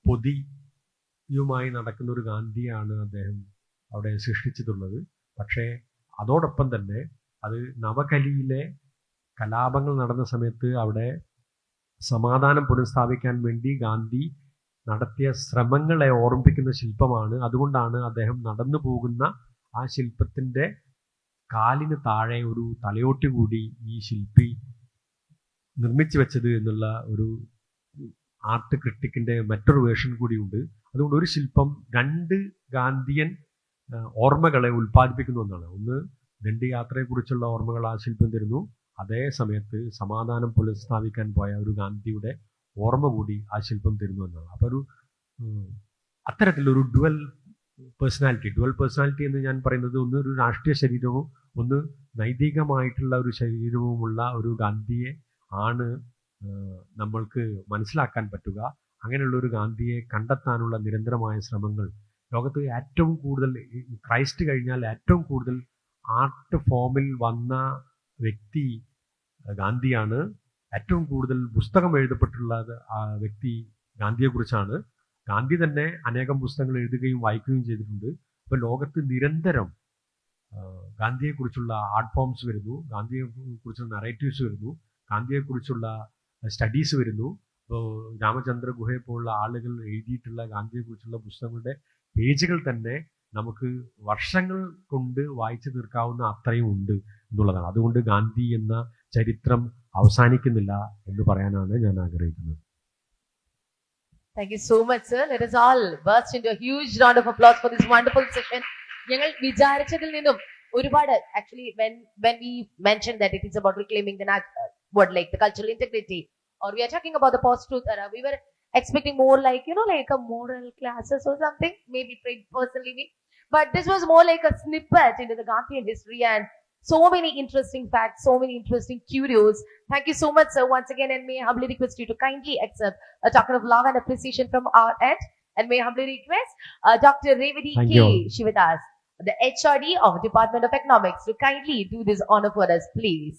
പൊതിയുമായി നടക്കുന്ന ഒരു ഗാന്ധിയാണ് അദ്ദേഹം അവിടെ സൃഷ്ടിച്ചിട്ടുള്ളത്. പക്ഷേ അതോടൊപ്പം തന്നെ അത് നവകലിയിലെ കലാപങ്ങൾ നടന്ന സമയത്ത് അവിടെ സമാധാനം പുനഃസ്ഥാപിക്കാൻ വേണ്ടി ഗാന്ധി നടത്തിയ ശ്രമങ്ങളെ ഓർമ്മിപ്പിക്കുന്ന ശില്പമാണ്. അതുകൊണ്ടാണ് അദ്ദേഹം നടന്നു പോകുന്ന ആ ശില്പത്തിൻ്റെ കാലിന് താഴെ ഒരു തലയോട്ടി കൂടി ഈ ശില്പി നിർമ്മിച്ചു വെച്ചത് എന്നുള്ള ഒരു ആർട്ട് ക്രിട്ടിക്കിൻ്റെ മറ്റൊരു വേർഷൻ കൂടിയുണ്ട്. അതുകൊണ്ട് ഒരു ശില്പം 2 ഗാന്ധിയൻ ഓർമ്മകളെ ഉൽപ്പാദിപ്പിക്കുന്ന ഒന്നാണ്. ഒന്ന് ദണ്ഡി യാത്രയെക്കുറിച്ചുള്ള ഓർമ്മകൾ ആ ശില്പം തരുന്നു, അതേ സമയത്ത് സമാധാനം പുനഃസ്ഥാപിക്കാൻ പോയ ഒരു ഗാന്ധിയുടെ ഓർമ്മ കൂടി ആ ശില്പം തരുന്നു എന്നാണ്. അപ്പോൾ ഒരു അത്തരത്തിലൊരു ഡുവൽ പേഴ്സണാലിറ്റി എന്ന് ഞാൻ പറയുന്നത് ഒന്ന് ഒരു രാഷ്ട്രീയ ശരീരവും ഒന്ന് നൈതികമായിട്ടുള്ള ഒരു ശരീരവുമുള്ള ഒരു ഗാന്ധിയെ ആണ് നമ്മൾക്ക് മനസ്സിലാക്കാൻ പറ്റുക. അങ്ങനെയുള്ള ഒരു ഗാന്ധിയെ കണ്ടെത്താനുള്ള നിരന്തരമായ ശ്രമങ്ങൾ ലോകത്ത് ഏറ്റവും കൂടുതൽ, ക്രൈസ്റ്റ് കഴിഞ്ഞാൽ ഏറ്റവും കൂടുതൽ ആർട്ട് ഫോമിൽ വന്ന വ്യക്തി ഗാന്ധിയാണ്. ഏറ്റവും കൂടുതൽ പുസ്തകം എഴുതപ്പെട്ടുള്ള ആ വ്യക്തി ഗാന്ധിയെക്കുറിച്ചാണ്. ഗാന്ധി തന്നെ അനേകം പുസ്തകങ്ങൾ എഴുതുകയും വായിക്കുകയും ചെയ്തിട്ടുണ്ട്. അപ്പോൾ ലോകത്ത് നിരന്തരം ഗാന്ധിയെക്കുറിച്ചുള്ള ആർട്ട് ഫോംസ് വരുന്നു, ഗാന്ധിയെക്കുറിച്ചുള്ള നറേറ്റീവ്സ് വരുന്നു, ഗാന്ധിയെക്കുറിച്ചുള്ള സ്റ്റഡീസ് വരുന്നു. ഇപ്പോൾ രാമചന്ദ്ര ഗുഹയെ പോലുള്ള ആളുകൾ എഴുതിയിട്ടുള്ള ഗാന്ധിയെക്കുറിച്ചുള്ള പുസ്തകങ്ങളുടെ പേജുകൾ തന്നെ നമുക്ക് വർഷങ്ങൾ കൊണ്ട് വായിച്ചു തീർക്കാവുന്ന അത്രയും ഉണ്ട് എന്നുള്ളതാണ്. അതുകൊണ്ട് ഗാന്ധി എന്ന ചരിത്രം അവസാനിക്കുന്നില്ല എന്ന് പറയാനാണ് ഞാൻ ആഗ്രഹിക്കുന്നത്. Thank you so much, sir. Let us all burst into a huge round of applause for this wonderful session. ഞങ്ങൾ വിചാരിച്ചതിൽ നിന്നും ഒരുപാട്, actually when we mentioned that it is about reclaiming the the cultural integrity, or we are talking about the post-truth era, we were expecting more like, like a moral classes or something, maybe personally, but this was more like a snippet into the Gandhian history and so many interesting facts, so many interesting curios. Thank you so much, sir, once again, and may I humbly request you to kindly accept a token of love and appreciation from our end, and may I humbly request Dr. Revati K. Shivadas, the HRD of Department of Economics, to kindly do this honor for us, please.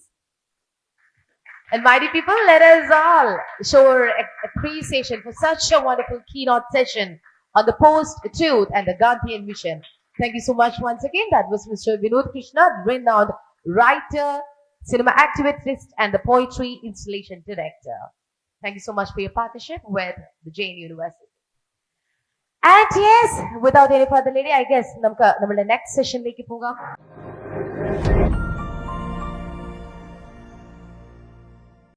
And my dear people, let us all show our appreciation for such a wonderful keynote session on the post-truth and the Gandhian mission. Thank you so much once again. That was Mr. Vinod Krishna, renowned writer, cinema activist, and the poetry installation director. Thank you so much for your partnership with the Jain University. And yes, without any further delay, I guess, നമ്മുടെ next session ലേക്ക് പോകാം.